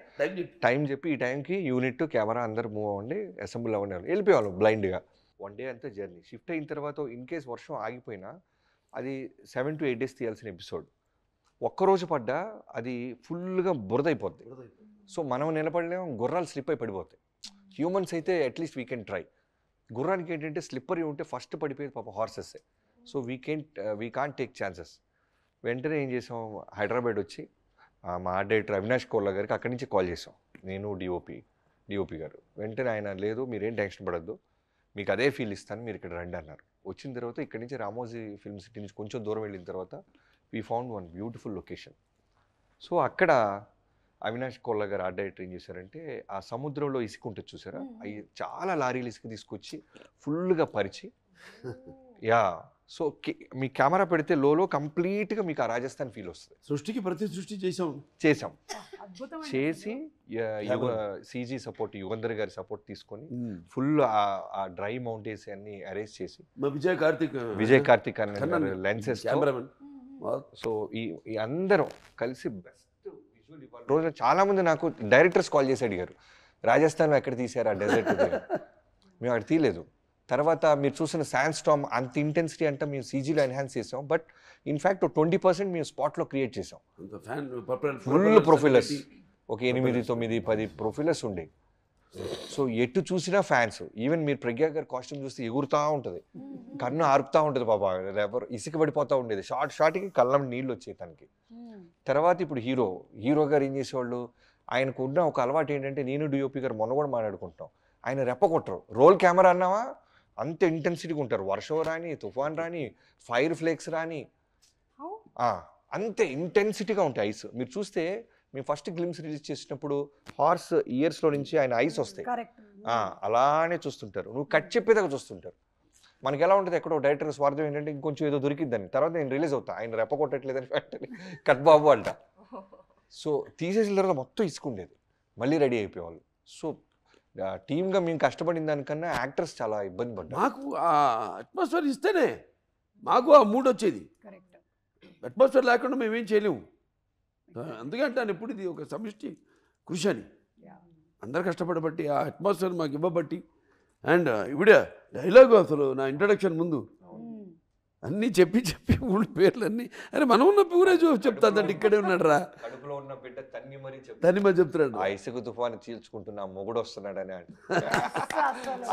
Speaker 4: టైం చెప్పి ఈ టైంకి యూనిట్ కెమెరా అందరు మూవ్ అవ్వండి, అసెంబ్ల్ అవ్వండి వాళ్ళు వెళ్ళిపోయేవాళ్ళు బ్లైండ్గా. 1 డే అంతా జర్నీ. షిఫ్ట్ అయిన తర్వాత ఇన్ కేస్ వర్షం ఆగిపోయినా అది 7 to 8 days తీయాల్సిన ఎపిసోడ్. ఒక్కరోజు పడ్డా అది ఫుల్గా బురద అయిపోద్ది. సో మనం నిలబడలేము, గుర్రాలు స్లిప్ అయి పడిపోతాయి. హ్యూమన్స్ అయితే అట్లీస్ట్ వీ కెన్ ట్రై. గుర్రానికి ఏంటంటే స్లిప్పరీ ఉంటే ఫస్ట్ పడిపోయేది పాప horses. So we can't take chances. వెంటనే ఏం చేసాం, హైదరాబాద్ వచ్చి మా డైరెక్టర్ అవినాష్ కోల్లా గారికి అక్కడి నుంచి కాల్ చేసాం, నేను డిఓపి గారు. వెంటనే ఆయన, లేదు మీరేం టెన్షన్ పడద్దు, మీకు అదే ఫీల్ ఇస్తాను, మీరు ఇక్కడ రండి అన్నారు. వచ్చిన తర్వాత ఇక్కడి నుంచి రామోజీ ఫిల్మ్ సిటీ నుంచి కొంచెం దూరం వెళ్ళిన తర్వాత we found one beautiful location. So అక్కడ అవినాష్ కోల్లా గారు ఆర్ట్ డైరెక్టర్ ఏం చేశారంటే, ఆ సముద్రంలో ఇసుక ఉంటుంది చూసారా, అవి చాలా లారీలు ఇసుక తీసుకొచ్చి ఫుల్గా పరిచి, యా. సో మీ కెమెరా పెడితే లోలో కంప్లీట్గా మీకు ఆ రాజస్థాన్ ఫీల్ వస్తుంది.
Speaker 2: సృష్టికి ప్రతి సృష్టి చేసాం చేసి సీజీ సపోర్ట్, యుగంధర్ గారి సపోర్ట్ తీసుకొని ఫుల్ ఆ డ్రై మౌంటైన్స్ అన్ని అరేంజ్ చేసి, విజయ్ కార్తిక్ అన్న లెన్సెస్, సో ఈ అందరం కలిసి బెస్ట్ విజువల్ ఇవ్వాలి. రోజు చాలా మంది నాకు డైరెక్టర్స్ కాల్ చేసి అడిగారు, రాజస్థాన్లో ఎక్కడ తీశారు ఆ డెజర్ట్? మేము అక్కడ తీయలేదు. తర్వాత మీరు చూసిన శాండ్ స్టార్మ్ అంత ఇంటెన్సిటీ అంటే మేము సీజీలో ఎన్హాన్స్ చేసాం, బట్ ఇన్ఫ్యాక్ట్ 20% మేము స్పాట్లో క్రియేట్ చేసాం. ఫుల్ ప్రొఫైలర్స్, ఒక 8, 9, 10 ప్రొఫైలర్స్ ఉండే. సో ఎటు చూసినా ఫ్యాన్స్. ఈవెన్ మీరు ప్రజ్ఞా గారి కాస్ట్యూమ్ చూస్తే ఎగురుతూ ఉంటుంది, కన్ను ఆరుపుతూ ఉంటుంది పాప, ఎవరు ఇసుక పడిపోతూ ఉండేది. షార్ట్కి కళ్ళం నీళ్ళు వచ్చేది తనకి. తర్వాత ఇప్పుడు హీరో గారు ఏం చేసేవాళ్ళు, ఆయనకు ఉన్న ఒక అలవాటు ఏంటంటే, నేను డిఓపి గారు మొన్న కూడా మాట్లాడుకుంటాం, ఆయన రెప్ప కొట్టరు. రోల్ కెమెరా అన్నావా అంత ఇంటెన్సిటీగా ఉంటారు. వర్షం రాని, తుఫాన్ రాని, ఫైర్ ఫ్లేక్స్ రాని, అంతే ఇంటెన్సిటీగా ఉంటాయి ఐస్. మీరు చూస్తే మేము ఫస్ట్ గ్లిమ్స్ రిలీజ్ చేసినప్పుడు హార్స్ ఇయర్స్లో నుంచి ఆయన ఐస్ వస్తాయి, అలానే చూస్తుంటారు. నువ్వు కట్ చెప్పేదాకా చూస్తుంటారు. మనకి ఎలా ఉంటుంది, ఎక్కడో డైరెక్టర్ స్వార్థం ఏంటంటే ఇంకొంచెం ఏదో దొరికిద్దని, తర్వాత నేను రిలీజ్ అవుతా, ఆయన రెప్ప కొట్టట్లేదని వెంటనే కట్ బాబు అంట. సో తీసేసిన తర్వాత మొత్తం ఇసుకుండేది, మళ్ళీ రెడీ అయిపోయేవాళ్ళు. సో టీమ్గా మేము కష్టపడిన దానికన్నా యాక్టర్స్ చాలా ఇబ్బంది పడ్డారు. మాకు ఆ అట్మాస్ఫియర్ ఇస్తేనే మాకు ఆ మూడ్ వచ్చేది. అట్మాస్ఫియర్ లేకుండా మేమేం చేయలేము. అందుకంటే ఎప్పుడు ఇది ఒక సమిష్టి కృషి అని, అందరు కష్టపడబట్టి ఆ అట్మాస్ఫియర్ మాకు ఇవ్వబట్టి. అండ్ ఇవిడే డైలాగ్ అసలు నా ఇంట్రడక్షన్ ముందు అన్నీ చెప్పి ఊళ్ళ పేర్లన్నీ, అరే మనం ఉన్న ఊరే చెప్తాదండి, ఇక్కడే ఉన్నాడు రా,
Speaker 4: కడుపులో ఉన్న బిడ్డ తన్ని
Speaker 2: మరి చెప్తున్నాడు,
Speaker 4: ఆ ఇసుక తుఫాను చీల్చుకుంటున్నా మొగుడు వస్తున్నాడని.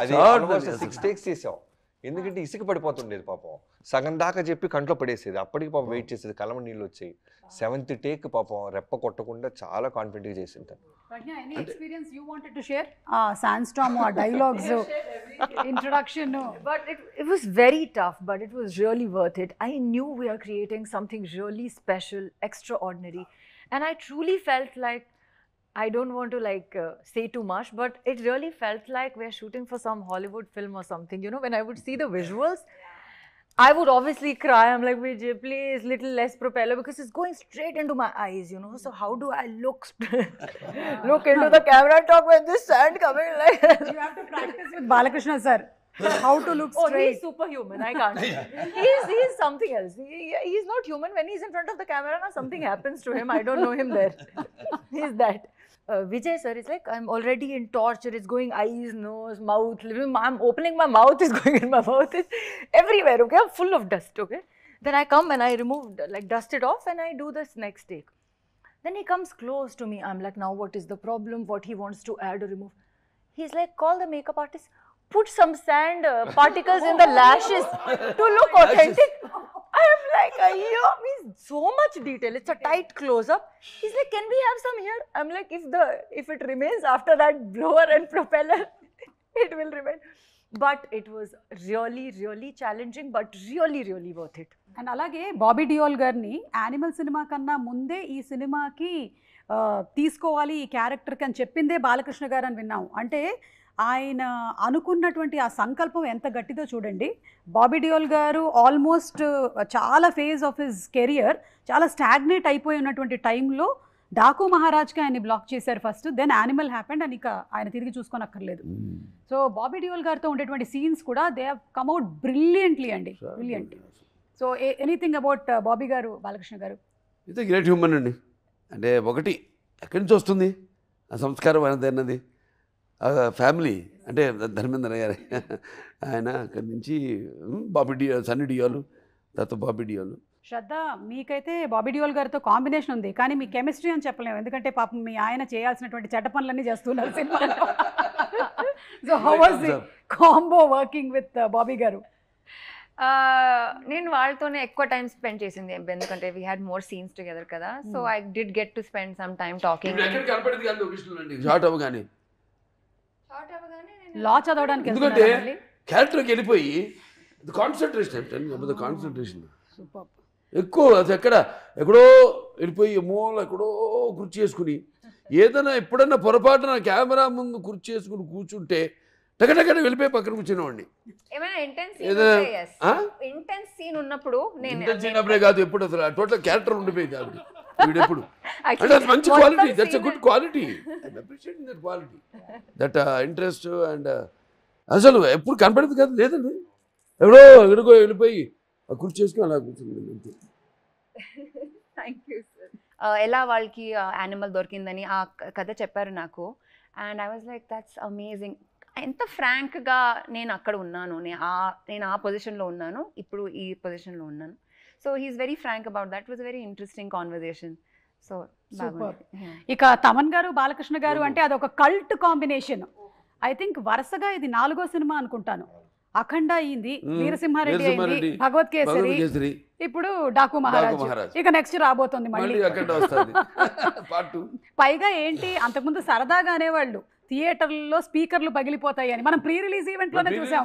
Speaker 4: అది 6 takes చేసాం, ఎందుకంటే ఇసుక పడిపోతుండేది పాపం. సగం దాకా చెప్పి కంట్లో పడేసేది, అప్పటికి పాపం వెయిట్ చేసేది, కళ్ళమ నీళ్ళు వచ్చాయి. 7th take పాపం రెప్ప కొట్టకుండా చాలా కాన్ఫిడెంట్గా చేసింటారు.
Speaker 1: Any experience you wanted to share? Sandstorm or dialogues, introduction.
Speaker 5: But it was very tough, but it was really worth it. I knew we are creating something really special, extraordinary, and I truly felt like, I don't want to say too much, but it really felt like we're shooting for some Hollywood film or something. You know, when I would see the visuals, I would obviously cry. I'm like, Vijay, please, little less propeller, because it's going straight into my eyes, you know. So how do I look into the camera and talk with this sand coming like that?
Speaker 1: You have to practice with Balakrishna sir. How to look
Speaker 5: Oh,
Speaker 1: straight.
Speaker 5: he's superhuman. I can't. He's something else. He's not human when he's in front of the camera. Now something happens to him. I don't know him there. He's that. Vijay sir is like, I'm already in torture. It's going eyes, nose, mouth. I'm opening my mouth. It's going in my mouth. It's everywhere. Okay, I'm full of dust. Okay. Then I come and I remove, like, dust it off, and I do this next take. Then he comes close to me. I'm like, now what is the problem? What he wants to add or remove? He's like, call the makeup artist. Put some sand particles in the lashes to look authentic. I am like, yo, means so much detail. It's a tight close-up. He's like, can we have some here? I'm like, if it remains after that blower and propeller, it will remain. But it was really, really challenging, but really, really worth it.
Speaker 1: And అలాగే బాబీ డియోల్ గారిని animal cinema కన్నా ముందే ఈ సినిమాకి తీసుకోవాలి ఈ క్యారెక్టర్కి అని చెప్పిందే బాలకృష్ణ గారు అని విన్నాం. అంటే ఆయన అనుకున్నటువంటి ఆ సంకల్పం ఎంత గట్టిదో చూడండి. బాబీ డియోల్ గారు ఆల్మోస్ట్ చాలా ఫేజ్ ఆఫ్ హిజ్ కెరియర్ చాలా స్టాగ్నేట్ అయిపోయి ఉన్నటువంటి టైంలో డాకు మహారాజ్కి ఆయన్ని బ్లాక్ చేశారు ఫస్ట్, దెన్ యానిమల్ హ్యాపెండ్ అని ఇక ఆయన తిరిగి చూసుకోనక్కర్లేదు. సో బాబీ డియోల్ గారితో ఉండేటువంటి సీన్స్ కూడా they have come out brilliantly అండి, brilliant. So anything about Bobby garu, Balakrishna గారు?
Speaker 2: ఇది గ్రేట్ హ్యూమన్ అండి. అంటే ఒకటి ఎక్కడి నుంచి వస్తుంది ఆ సంస్కారం అన్నది ఫ్యామిలీ అంటే ధర్మేంద్ర గారు ఆయన అక్కడి నుంచి బాబీ డియో, సన్నీ డియోలు, తర్వాత బాబీ డియోలు.
Speaker 1: శ్రద్ధ, మీకైతే బాబీ డియోల్ గారితో కాంబినేషన్ ఉంది, కానీ మీ కెమిస్ట్రీ అని చెప్పలేము, ఎందుకంటే పాపం మీ ఆయన చేయాల్సినటువంటి చెడ్డ పనులన్నీ చేస్తున్నారు సినిమాలో. So how was the combo working with Bobby garu?
Speaker 6: నేను వాళ్ళతోనే ఎక్కువ టైం స్పెండ్ చేసింది, ఎందుకంటే we had more scenes together కదా. So I did get to spend some time talking.
Speaker 1: లా చదవడానికి
Speaker 2: ఎందుకంటే క్యారెక్టర్కి వెళ్ళిపోయి కాన్సన్ట్రేషన్ ఎక్కువ, అది ఎక్కడో వెళ్ళిపోయి మూల ఎక్కడో కుర్చీ చేసుకుని ఏదైనా ఎప్పుడన్నా పొరపాటున కెమెరా ముందు కుర్చీ చేసుకుని కూర్చుంటే టకటకట వెళ్ళిపోయి పక్కన కూర్చునేవాడిని.
Speaker 6: ఏమైనా ఇంటెన్స్ సీన్ ఉన్నప్పుడు
Speaker 2: నేను కాదు, ఎప్పుడు అసలు టోటల్ క్యారెక్టర్ ఉండిపోయింది ఆవిడ వీడెప్పుడు. అంటే అది మంచి quality, that's a good quality, I appreciate that quality, that interest. And అసలు ఎప్పుడు కనపడేది కాదు, లేదండి, ఎక్కడికో వెళ్ళిపోయి కుర్చీ చేసుకుని అలా కూర్చుంది.
Speaker 6: ఎలా వాళ్ళకి యానిమల్ దొరికిందని ఆ కథ చెప్పారు నాకు. And I was like, that's amazing. ఎంత ఫ్రాంక్గా నేను అక్కడ ఉన్నాను, నేను ఆ పొజిషన్లో ఉన్నాను, ఇప్పుడు ఈ పొజిషన్లో ఉన్నాను. So he's very frank about that. Was very interesting conversation. So
Speaker 1: ఇక తమన్ గారు, బాలకృష్ణ గారు అంటే అదొక కల్ట్ కాంబినేషన్. ఐ థింక్ వరుసగా ఇది 4వ సినిమా అనుకుంటాను. అఖండ అయింది, వీరసింహారెడ్డి అయింది, భగవత్ కేసరి, ఇప్పుడు డాకు మహారాజ్, ఇక నెక్స్ట్ రాబోతుంది మళ్ళీ. పైగా ఏంటి, అంతకుముందు సరదాగా అనేవాళ్ళు థియేటర్లో స్పీకర్లు పగిలిపోతాయి అని, మనం ప్రీ రిలీజ్ ఈవెంట్ లోనే చూసాం.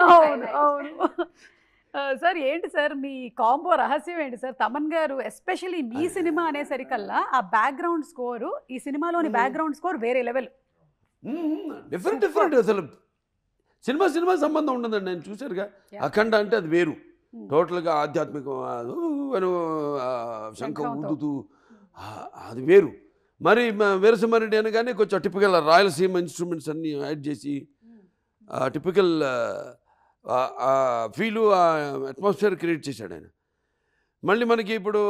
Speaker 1: అవును అవును సార్. ఏంటి సార్ మీ కాంబో రహస్యం ఏంటి సార్? తమన్ గారు ఎస్పెషల్లీ మీ సినిమా అనేసరికల్లా ఆ బ్యాక్గ్రౌండ్ స్కోరు, ఈ సినిమాలోని బ్యాక్గ్రౌండ్ స్కోర్ వేరే లెవెల్,
Speaker 2: డిఫరెంట్. అసలు సినిమా సంబంధం ఉండదండి. నేను చూశారుగా అఖండ అంటే అది వేరు, టోటల్గా ఆధ్యాత్మికం, శంఖం ఊదుతూ అది వేరు. మరి వీరసింహారెడ్డి అనగానే కొంచెం టిపికల్ రాయలసీమ ఇన్స్ట్రుమెంట్స్ అన్నీ యాడ్ చేసి టిపికల్ ఫీలు, అట్మాస్ఫియర్ క్రియేట్ చేశాడు ఆయన. మళ్ళీ మనకి ఇప్పుడు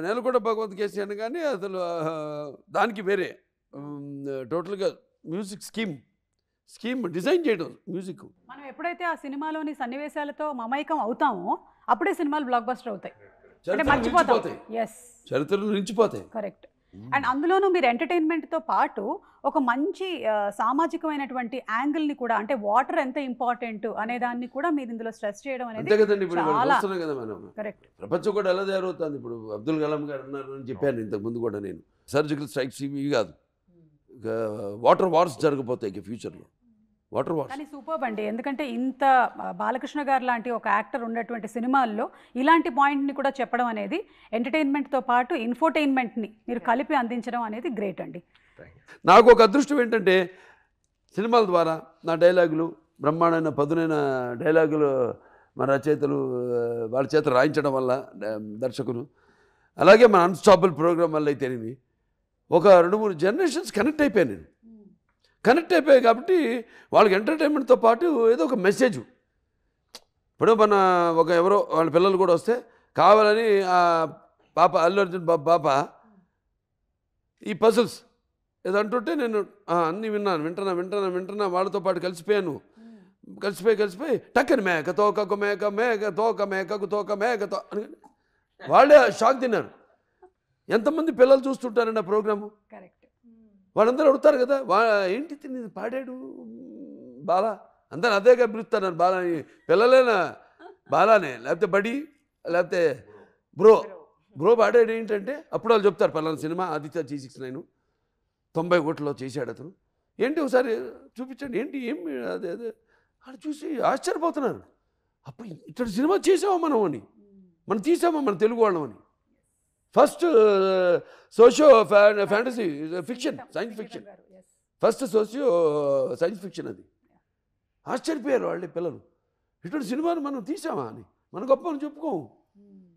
Speaker 2: నెలకొండ భగవత్ కేసి అనగానే అసలు దానికి వేరే టోటల్గా మ్యూజిక్ స్కీమ్ డిజైన్ చేయడం. మ్యూజిక్
Speaker 1: మనం ఎప్పుడైతే ఆ సినిమాలోని సన్నివేశాలతో మమైకం అవుతామో అప్పుడే సినిమాలు బ్లాక్ బస్టర్ అవుతాయి, అంటే మర్చిపోతాయి.
Speaker 2: చరిత్రలు నిలిచిపోతాయి.
Speaker 1: కరెక్ట్. అండ్ అందులోనూ మీరు ఎంటర్టైన్మెంట్తో పాటు ఒక మంచి సామాజికమైనటువంటి యాంగిల్ని కూడా, అంటే వాటర్ ఎంత ఇంపార్టెంట్ అనే దాన్ని కూడా మీరు ఇందులో స్ట్రెస్ చేయడం అనేది చాలా కరెక్ట్.
Speaker 2: ప్రపంచం కూడా ఎలా తయారవుతుంది. ఇప్పుడు అబ్దుల్ కలాం గారు అన్నారు అని చెప్పాను ఇంతకుముందు కూడా నేను, సర్జికల్ స్ట్రైక్స్ ఇవి కాదు, వాటర్ వార్స్ జరగబోతాయి ఫ్యూచర్లో. వాటర్ వార్స్
Speaker 1: కానీ సూపర్బ్ అండి, ఎందుకంటే ఇంత బాలకృష్ణ గారు లాంటి ఒక యాక్టర్ ఉన్నటువంటి సినిమాల్లో ఇలాంటి పాయింట్ని కూడా చెప్పడం అనేది, ఎంటర్టైన్మెంట్తో పాటు ఇన్ఫోటైన్మెంట్ని మీరు కలిపి అందించడం అనేది గ్రేట్ అండి.
Speaker 2: నాకు ఒక అదృష్టం ఏంటంటే సినిమాల ద్వారా నా డైలాగులు, బ్రహ్మాండమైన పదునైన డైలాగులు మన రచయితలు వాళ్ళ చేత రాయించడం వల్ల దర్శకులు, అలాగే మన అన్స్టాపబుల్ ప్రోగ్రామ్ వల్ల అయితేనేమి ఒక 2-3 జనరేషన్స్ కనెక్ట్ అయిపోయాను నేను. కనెక్ట్ అయిపోయాయి కాబట్టి వాళ్ళకి ఎంటర్టైన్మెంట్తో పాటు ఏదో ఒక మెసేజ్. ఇప్పుడు మన ఎవరో వాళ్ళ పిల్లలు కూడా వస్తే కావాలని ఆ పాప అల్లు అర్జున్ పాప ఈ పజిల్స్ ఏదో అంటుంటే నేను అన్నీ వింటున్నా వాళ్ళతో పాటు కలిసిపోయాను. కలిసిపోయి టక్కని మేక తోకకు మేక మేక తోక మేకకు తోక మేక తో అని వాళ్ళే షాక్ తిన్నారు. ఎంతమంది పిల్లలు చూస్తుంటారండి ఆ ప్రోగ్రాము. వాళ్ళందరూ అడుగుతారు కదా, ఏంటి తిని పాడాడు బాలా, అందరూ అదేగా పిలుస్తారు బాలాని. పిల్లలేనా బాలానే, లేకపోతే బడి, లేకపోతే బ్రో పాడాడు ఏంటంటే అప్పుడు వాళ్ళు చెప్తారు పలానా సినిమా ఆదిత్య G69 90 కోట్లలో చేశాడు అతను. ఏంటి ఒకసారి చూపించండి, ఏంటి ఏం అదే అది చూసి ఆశ్చర్యపోతున్నారు. అప్పుడు ఇటువంటి సినిమా చేసామా మనం తీసామా మన తెలుగు వాళ్ళమని. First socio fantasy fiction, science fiction, first socio science fiction. అది ఆశ్చర్యపోయారు వాళ్ళే పిల్లలు, ఇటువంటి సినిమాను మనం తీసామా అని. మన గొప్ప అని చెప్పుకోము,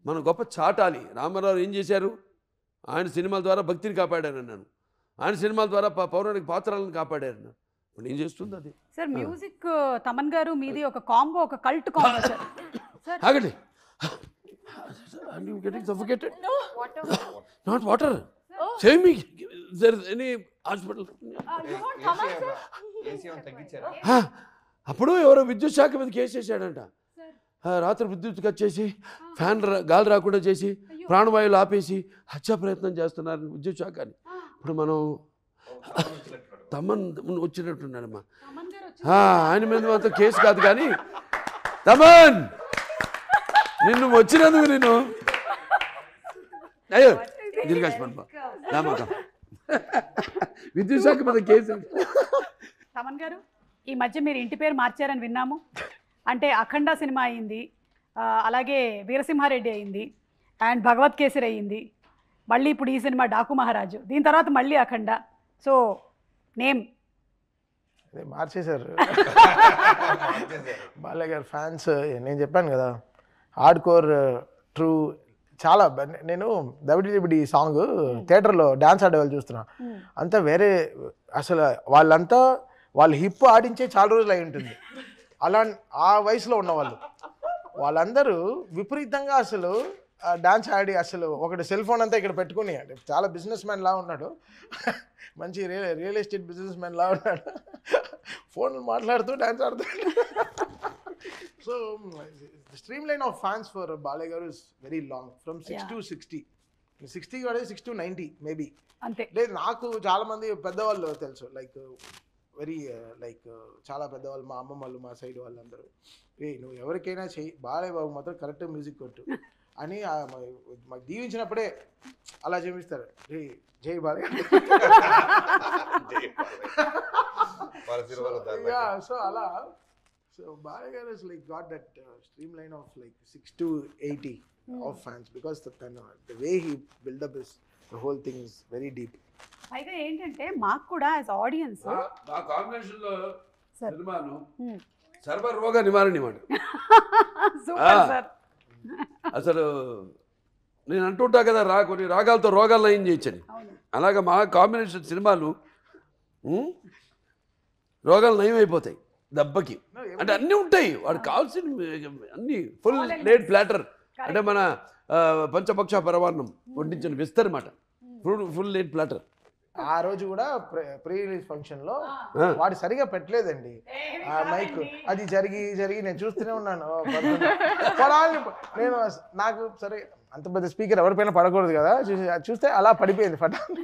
Speaker 2: మన గొప్ప చాటాలి. రామారావు ఏం చేశారు, ఆయన సినిమాల ద్వారా భక్తిని కాపాడారన్నాను, ఆయన సినిమాల ద్వారా పౌరాణిక పాత్రలను కాపాడారన్నాను. ఇప్పుడు ఏం చేస్తుంది అది.
Speaker 1: సార్ మ్యూజిక్ తమన్ గారు మీది ఒక కాంబో, ఒక కల్ట్ కాంబో సార్.
Speaker 2: ఆగండి, I'm getting suffocated. No. Water. Not water. Oh. Save me. Is there any hospital?
Speaker 1: You want Thaman, sir?
Speaker 4: AC ఏమో తగ్గించారా?
Speaker 2: అప్పుడు ఎవరో విద్యుత్ శాఖ మీద కేసు వేసాడంట. రాత్రి విద్యుత్ కట్ చేసి ఫ్యాన్ గాలి రాకుండా చేసి ప్రాణవాయువులు ఆపేసి హత్యా ప్రయత్నం చేస్తున్నారు విద్యుత్ శాఖ అని. ఇప్పుడు మనం తమన్ వచ్చినట్టున్నాడమ్మా, ఆయన మీద మాత్రం కేసు కాదు కానీ తమన్ నిన్ను వచ్చినందుకు నేను అయ్యో దీర్ఘాస్పద నమ్మకం విద్యుత్ శాఖ మీద కేసు.
Speaker 1: తమన్ గారు ఈ మధ్య మీరు ఇంటి పేరు మార్చారని విన్నాము. అంటే అఖండ సినిమా అయింది, అలాగే వీరసింహారెడ్డి అయింది, అండ్ భగవత్ కేసరి అయింది, మళ్ళీ ఇప్పుడు ఈ సినిమా డాకు మహారాజు, దీని తర్వాత మళ్ళీ అఖండ. సో నేమ్
Speaker 7: మార్చేశారు బాలయ్య గారు ఫ్యాన్స్. నేను చెప్పాను కదా హార్డ్ కోర్ ట్రూ చాలా. నేను దబిడి సాంగ్ థియేటర్లో డ్యాన్స్ ఆడేవాళ్ళు చూస్తున్నా, అంతా వేరే అసలు. వాళ్ళు హిప్ ఆడించే చాలా రోజులు అయి ఉంటుంది. అలా ఆ వయసులో ఉన్నవాళ్ళు వాళ్ళందరూ విపరీతంగా అసలు డ్యాన్స్ ఆడి, అసలు ఒకటి సెల్ ఫోన్ అంతా ఇక్కడ పెట్టుకుని, అంటే చాలా బిజినెస్ మ్యాన్ లా ఉన్నాడు, మంచి రియల్ ఎస్టేట్ బిజినెస్ మ్యాన్ లా ఉన్నాడు, ఫోన్ మాట్లాడుతూ డ్యాన్స్ ఆడుతాడు. So the streamline of fans for Balay Garu is very long, from 6 to 60. 60 కాదు 6 to 90 మేబీ
Speaker 1: అంతే.
Speaker 7: లేదు నాకు చాలా మంది పెద్దవాళ్ళు తెలుసు, లైక్ వెరీ లైక్ చాలా పెద్దవాళ్ళు, మా అమ్మమ్మ వాళ్ళు, మా సైడ్ వాళ్ళందరూ, నువ్వు ఎవరికైనా చెయ్యి బాలయ్య బాబు మాత్రం కరెక్ట్ మ్యూజిక్ కొట్టు అని మాకు దీవించినప్పుడే అలా చేపిస్తారు. జై బాలయ్య. సో అలా. So Balay Garu is like got that streamline of like 6 to 80 of fans, because the way he build up his the whole thing is very deep.
Speaker 1: అయితే ఏంటంటే మాకు కూడా యాజ్ ఆడియన్స్
Speaker 2: నా కాంబినేషన్లో సినిమాను సర్వ రోగ నివారణ మాట.
Speaker 1: Super sir.
Speaker 2: అసలు నేను అంటుంటా కదా కొన్ని రాగాలతో రోగాలు నయం చేయొచ్చని, అలాగా మా కాంబినేషన్ సినిమాలు రోగాలు నయం అయిపోతాయి దెబ్బకి. అంటే అన్నీ ఉంటాయి, వాడికి కావాల్సిన అన్నీ ఫుల్ లేట్ ప్లాటర్, అంటే మన పంచపక్ష పరవాన్నం వడ్డించిన విస్తరమాట, ఫుల్ లేట్ ప్లాటర్.
Speaker 7: ఆ రోజు కూడా ప్రీ రిలీజ్ ఫంక్షన్లో వాడు సరిగా పెట్టలేదండి ఆ మైక్. అది జరిగి నేను చూస్తూనే ఉన్నాను. నేను నాకు సరే అంత పెద్ద స్పీకర్ ఎవరిపైన పడకూడదు కదా, చూస్తే అలా పడిపోయింది ఫటాన్.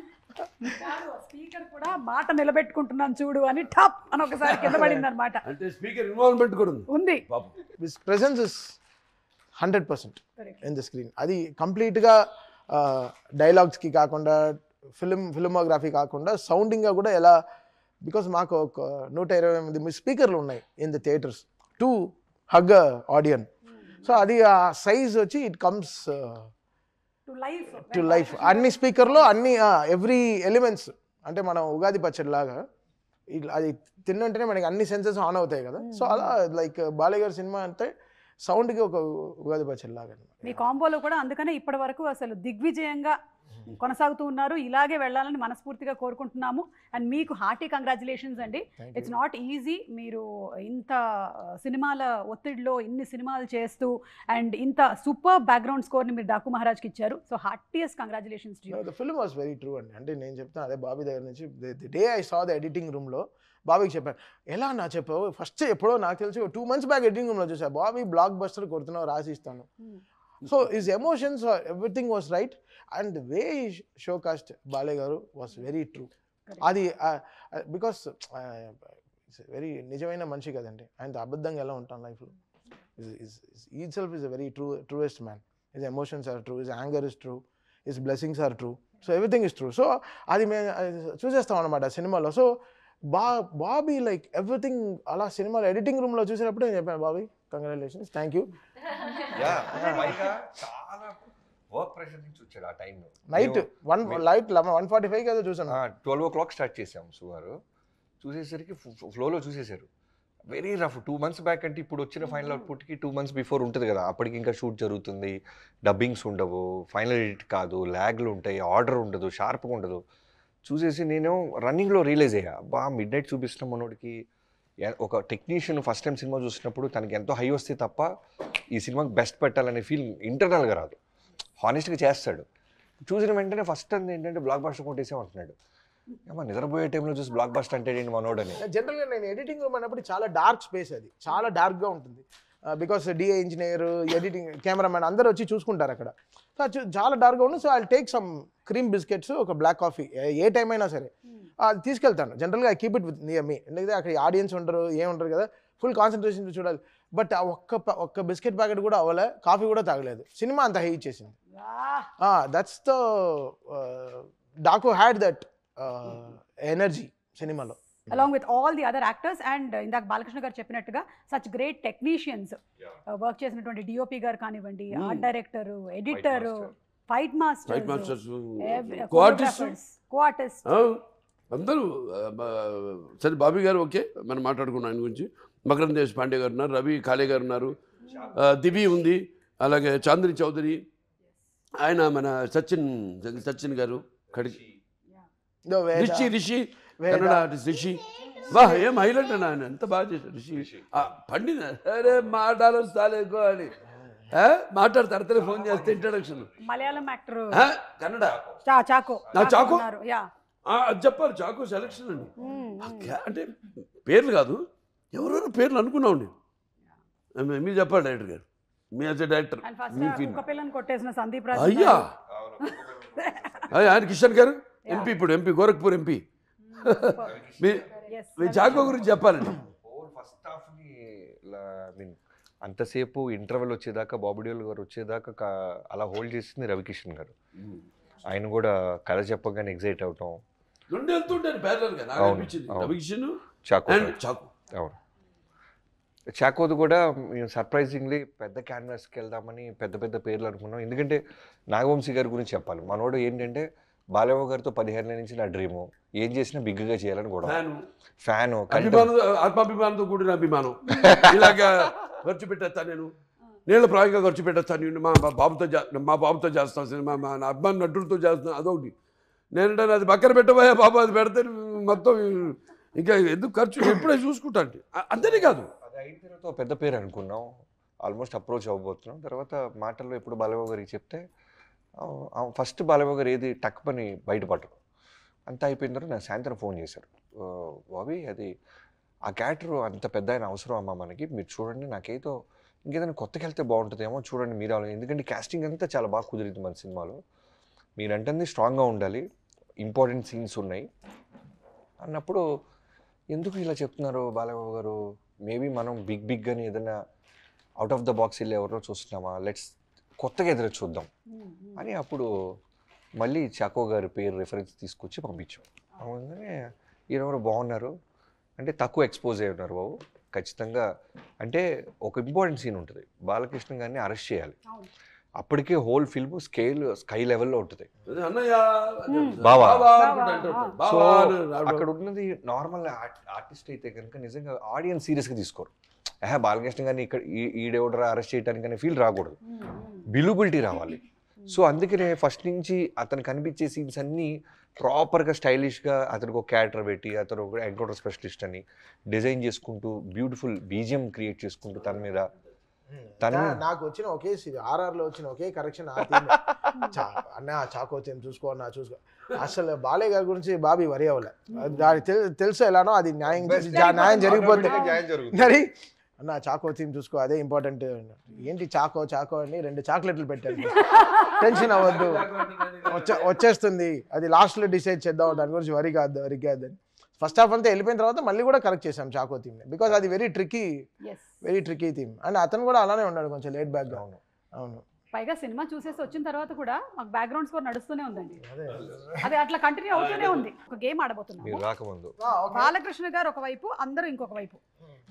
Speaker 1: స్పీకర్ కూడా మాట నిలబెట్టుకుంటున్నాను చూడు అని టాప్ అని ఒకసారి కింద పడింది అనమాట.
Speaker 2: అంటే స్పీకర్ ఇన్వాల్వ్మెంట్ కూడా
Speaker 1: ఉంది.
Speaker 7: His presence is 100% in the screen. అది కంప్లీట్గా డైలాగ్స్కి కాకుండా, ఫిల్మోగ్రఫీ కాకుండా సౌండింగ్గా కూడా ఎలా, బికాస్ మాకు ఒక 128 స్పీకర్లు ఉన్నాయి in the theatres to hug audience. So అది ఆ సైజ్ వచ్చి ఇట్ కమ్స్ టు లైఫ్. అన్ని స్పీకర్లో అన్ని ఎవ్రీ ఎలిమెంట్స్, అంటే మనం ఉగాది పచ్చడి లాగా అది తిన్నంటేనే మనకి అన్ని సెన్సెస్ ఆన్ అవుతాయి కదా. సో అలా లైక్ బాలయ్య గారి సినిమా అంటే సౌండ్కి ఒక ఉగాది పచ్చడి లాగా.
Speaker 1: మీ కాంబోలో కూడా అందుకనే ఇప్పటి వరకు అసలు దిగ్విజయంగా కొనసాగుతూ ఉన్నారు. ఇలాగే వెళ్ళాలని మనస్ఫూర్తిగా కోరుకుంటున్నాము. అండ్ మీకు హార్టీ కంగ్రాచులేషన్స్ అండి. It's not easy. మీరు ఇంత సినిమాల ఒత్తిడిలో ఇన్ని సినిమాలు చేస్తూ అండ్ ఇంత సూపర్ బ్యాక్గ్రౌండ్ స్కోర్ని మీరు డాకు మహారాజ్కి ఇచ్చారు. So heartiest congratulations to you.
Speaker 7: The film was very true అండి. అంటే నేను చెప్తాను అదే బాబీ దగ్గర నుంచి the day I saw the editing రూమ్లో బాబీకి చెప్పాను, ఎలా నా చెప్పావు ఫస్ట్ ఎప్పుడో నాకు తెలిసి 2 months బ్యాక్ ఎడిటింగ్ రూమ్లో చూసా, బాబీ బ్లాక్ బస్టర్ కొడుతున్నావు రాసి ఇస్తాను. So his emotions everything was right and the way show cast Balayya గారు వాస్ వెరీ ట్రూ. అది బికాస్ వెరీ నిజమైన మనిషి కదండి, ఆయన అబద్ధంగా ఎలా ఉంటాను లైఫ్లో. ఈ self is a very truest man. His emotions are true, his anger is true, his blessings are true. So everything is true. So అది మేము చూసేస్తాం అనమాట సినిమాలో. సో బాబీ లైక్ ఎవ్రీథింగ్ అలా సినిమాలో ఎడిటింగ్ రూమ్లో చూసినప్పుడు నేను చెప్పాను, బాబీ కంగ్రాచులేషన్స్, థ్యాంక్ యూ.
Speaker 4: చాలా వర్క్ ప్రెషర్ నుంచి వచ్చాడు ఆ టైంలో.
Speaker 7: నైట్ 1:45 కదా చూసాను.
Speaker 4: 12 o'clock స్టార్ట్ చేసాం సుమారు. చూసేసరికి ఫ్లోలో చూసేశారు. Very rough. 2 months బ్యాక్ అంటే ఇప్పుడు వచ్చిన ఫైనల్ అవుట్పుట్కి 2 months బిఫోర్ ఉంటుంది కదా, అప్పటికి ఇంకా షూట్ జరుగుతుంది, డబ్బింగ్స్ ఉండవు, ఫైనల్ ఎడిట్ కాదు, ల్యాగ్లు ఉంటాయి, ఆర్డర్ ఉండదు, షార్ప్గా ఉండదు. చూసేసి నేను రన్నింగ్లో రియలైజ్ అయ్యా, బా మిడ్ నైట్ చూపిస్తున్నాం మనోడికి. ఒక టెక్నీషియన్ ఫస్ట్ టైం సినిమా చూసినప్పుడు తనకి ఎంతో హై వస్తే తప్ప ఈ సినిమాకి బెస్ట్ పెట్టాలనే ఫీల్ ఇంటర్నల్గా రాదు, హానెస్ట్గా చేస్తాడు. చూసిన వెంటనే ఫస్ట్ ఏంటంటే బ్లాక్ బస్టర్ కొట్టేసాం అంటున్నాడు. ఏమో నిద్రపోయే టైంలో చూసి బ్లాక్ బస్టర్ అంటే ఏంటి మనోడని.
Speaker 7: జనరల్గా నేను ఎడిటింగ్ రూమ్ అన్నప్పుడు చాలా డార్క్ స్పేస్, అది చాలా డార్క్గా ఉంటుంది. Because DA engineer, editing, cameraman అందరూ వచ్చి చూసుకుంటారు అక్కడ. సో చాలా డార్క్గా ఉంది. So I take some cream biscuits, ఒక బ్లాక్ కాఫీ, ఏ టైం అయినా సరే అది తీసుకెళ్తాను. జనరల్గా I keep it with near me, ఎందుకంటే అక్కడ ఆడియన్స్ ఉండరు, ఏముంటారు కదా, ఫుల్ కాన్సన్ట్రేషన్ చూడాలి. బట్ ఆ ఒక్క బిస్కెట్ ప్యాకెట్ కూడా అవ్వలే, కాఫీ కూడా తాగలేదు, సినిమా అంత హై ఇచ్చేసింది. That's the Daaku had that energy సినిమాలో.
Speaker 1: along with all the other actors and ఇందాక బాలకృష్ణ గారు చెప్పినట్టుగా such great technicians వర్క్ చేసినటువంటి డిఓపి గారు కానివ్వండి, art director, editor, fight masters, co-artist
Speaker 2: అందరూ. సరే బాబీ గారు ఓకే, మనం మాట్లాడుకున్నాం ఆయన గురించి. మకరం దేశ్ పాండే గారు ఉన్నారు, రవి కాళే గారు ఉన్నారు, దివి ఉంది, అలాగే చాందిని చౌదరి, ఆయన మన సచిన్ గారు, కడికి రిషి కన్నడ ఆర్టిస్ట్ రిషి. వా ఏం హైలైట్ అన్న, ఆయన ఎంత బాగా చేశాడు రిషి. పండిన అరే మాటలు సాలేకో అని మాట్లాడతారు, ఫోన్ చేస్తే ఇంట్రడక్షన్.
Speaker 1: మలయాళం యాక్టర్
Speaker 2: కన్నడ
Speaker 1: చాకో
Speaker 2: అది చెప్పాలి. చాకో సెలక్షన్ అండి, అంటే పేర్లు కాదు, ఎవరైనా పేర్లు అనుకున్నాం. మీరు చెప్పాలి డైరెక్టర్ గారు, మీ యాజ్ ఎ డైరెక్టర్
Speaker 1: పిల్లని కొట్టేసిన సందీప్
Speaker 2: అయ్యా ఆయన కిషన్ గారు ఎంపీ, ఇప్పుడు ఎంపీ గోరఖ్పూర్ ఎంపీ. మీ చాకో గురించి చెప్పాలండి.
Speaker 4: ఫస్ట్ హాఫ్ని మీన్ అంతసేపు ఇంటర్వెల్ వచ్చేదాకా, బాబుడియోల్ గారు వచ్చేదాకా అలా హోల్డ్ చేసింది రవికిషన్ గారు. ఆయన కూడా కథ చెప్పగానే ఎగ్జైట్ అవటం,
Speaker 2: రెండు వెళ్తుంటారు ప్యారలల్గా, నాకు అనిపించింది. రవికిషన్, చాకో.
Speaker 4: అవును, చాకోది కూడా మేము సర్ప్రైజింగ్లీ పెద్ద క్యాన్వాస్కి వెళ్దామని పెద్ద పెద్ద పేర్లు అనుకున్నాం. ఎందుకంటే నాగవంశీ గారి గురించి చెప్పాలి. మనోడు ఏంటంటే బాలయ్య గారితో 15 ఏళ్ళ నుంచి నా డ్రీము, ఏం చేసినా బిగ్గా చేయాలని కూడా ఫ్యాన్,
Speaker 2: ఆత్మాభిమానంతో కూడిన అభిమానం. ఇలాగా ఖర్చు పెట్టేస్తాను నేను, నీళ్ళ ప్రాయంగా ఖర్చు పెట్టేస్తాను, మా బాబుతో చేస్తాను సినిమా, మా అభిమాన నటులతో చేస్తాను, అదొకటి. నేనంటే అది పక్కన పెట్టబోయా బాబు, అది పెడితే మొత్తం ఇంకా ఎందుకు ఖర్చు, ఎప్పుడే చూసుకుంటాను. అంతేనే కాదు,
Speaker 4: అది అయిన తర్వాత పెద్ద పేరు అనుకున్నాం, ఆల్మోస్ట్ అప్రోచ్ అవ్వబోతున్నాం. తర్వాత మాటల్లో ఎప్పుడు బాలయ్య గారికి చెప్తే ఫస్ట్ బాలయ్య గారు ఏది టక్ పని బయటపడరు. అంతా అయిపోయిన తర్వాత నాకు సాయంత్రం ఫోన్ చేశారు, బాబీ అది ఆ క్యారెక్టర్ అంత పెద్ద ఆయన అవసరం అమ్మా మనకి, మీరు చూడండి, నాకేదో ఇంకేదైనా కొత్తకి వెళ్తే బాగుంటుందేమో చూడండి మీరు, ఎందుకంటే కాస్టింగ్ అంతా చాలా బాగా కుదిరింది మన సినిమాలో, మీరంటే స్ట్రాంగ్గా ఉండాలి, ఇంపార్టెంట్ సీన్స్ ఉన్నాయి అన్నప్పుడు, ఎందుకు ఇలా చెప్తున్నారు బాలయ్య గారు, మేబీ మనం బిగ్ అని ఏదైనా అవుట్ ఆఫ్ ద బాక్స్ వెళ్ళి ఎవరో చూస్తున్నామా, లెట్స్ కొత్తగా ఎదురు చూద్దాం అని అప్పుడు మళ్ళీ చాకో గారి పేరు రిఫరెన్స్ తీసుకొచ్చి పంపించాం. అవునంగానే ఈయనెవరు బాగున్నారు అంటే, తక్కువ ఎక్స్పోజ్ అయి ఉన్నారు బాబు, ఖచ్చితంగా అంటే ఒక ఇంపార్టెంట్ సీన్ ఉంటుంది, బాలకృష్ణ గారిని అరెస్ట్ చేయాలి, అప్పటికే హోల్ ఫిల్మ్ స్కై లెవెల్లో ఉంటుంది.
Speaker 2: అన్నయ్య
Speaker 4: బావా.
Speaker 2: బావా
Speaker 4: సో
Speaker 2: అని
Speaker 4: అక్కడ ఉన్నది నార్మల్ ఆర్టిస్ట్ అయితే కనుక నిజంగా ఆడియన్స్ సీరియస్గా తీసుకోరు. బాలకృష్ణ గారిని ఇక్కడ ఈడెవడరా అరెస్ట్ చేయడానికి అనే ఫీల్ రాకూడదు, బిలీబిలిటీ రావాలి. సో అందుకనే ఫస్ట్ నుంచి అతను కనిపించే సీన్స్ అన్నీ ప్రాపర్గా స్టైలిష్గా అతనికి ఒక క్యారెక్టర్ పెట్టి అతను ఒక ఎన్కౌంటర్ స్పెషలిస్ట్ అని డిజైన్ చేసుకుంటూ బ్యూటిఫుల్ బీజిఎం క్రియేట్ చేసుకుంటూ తన మీద
Speaker 7: నాకు వచ్చిన ఒకే RRలో వచ్చిన ఒకే కరెక్షన్ అన్న చాకో థీమ్ చూసుకో అన్న చూసుకో. అసలు బాలయ్య గారి గురించి బాబీ వరి అవ్వలే, దానికి తెలుసు ఎలానో అది న్యాయం జరిగిపోతుంది. మరి అన్న చాకో థీమ్ చూసుకో అదే ఇంపార్టెంట్. ఏంటి చాకో అని 2 చాక్లెట్లు పెట్టాను, టెన్షన్ అవ్వద్దు వచ్చేస్తుంది, అది లాస్ట్లో డిసైడ్ చేద్దాం, దాని గురించి వరి కాదు అని. ఫస్ట్ హాఫ్ అంతా వెళ్ళిపోయిన తర్వాత మళ్ళీ కూడా కరెక్ట్ చేసాం చాకో థీమ్, బికాస్ అది వెరీ ట్రికీ థీమ్. అండ్ అతను కూడా అలానే ఉన్నాడు, కొంచెం లేట్ బ్యాక్ గా. అవును,
Speaker 1: పైగా సినిమా చూసేసి వచ్చిన తర్వాత కూడా మాకు బ్యాక్గ్రౌండ్ స్కోర్ నడుస్తూనే ఉందండి, అది అట్లా కంటిన్యూ అవుతూనే ఉంది. ఒక గేమ్ ఆడబోతున్నాము. బాలకృష్ణ గారు ఒకవైపు, అందరూ ఇంకొక వైపు.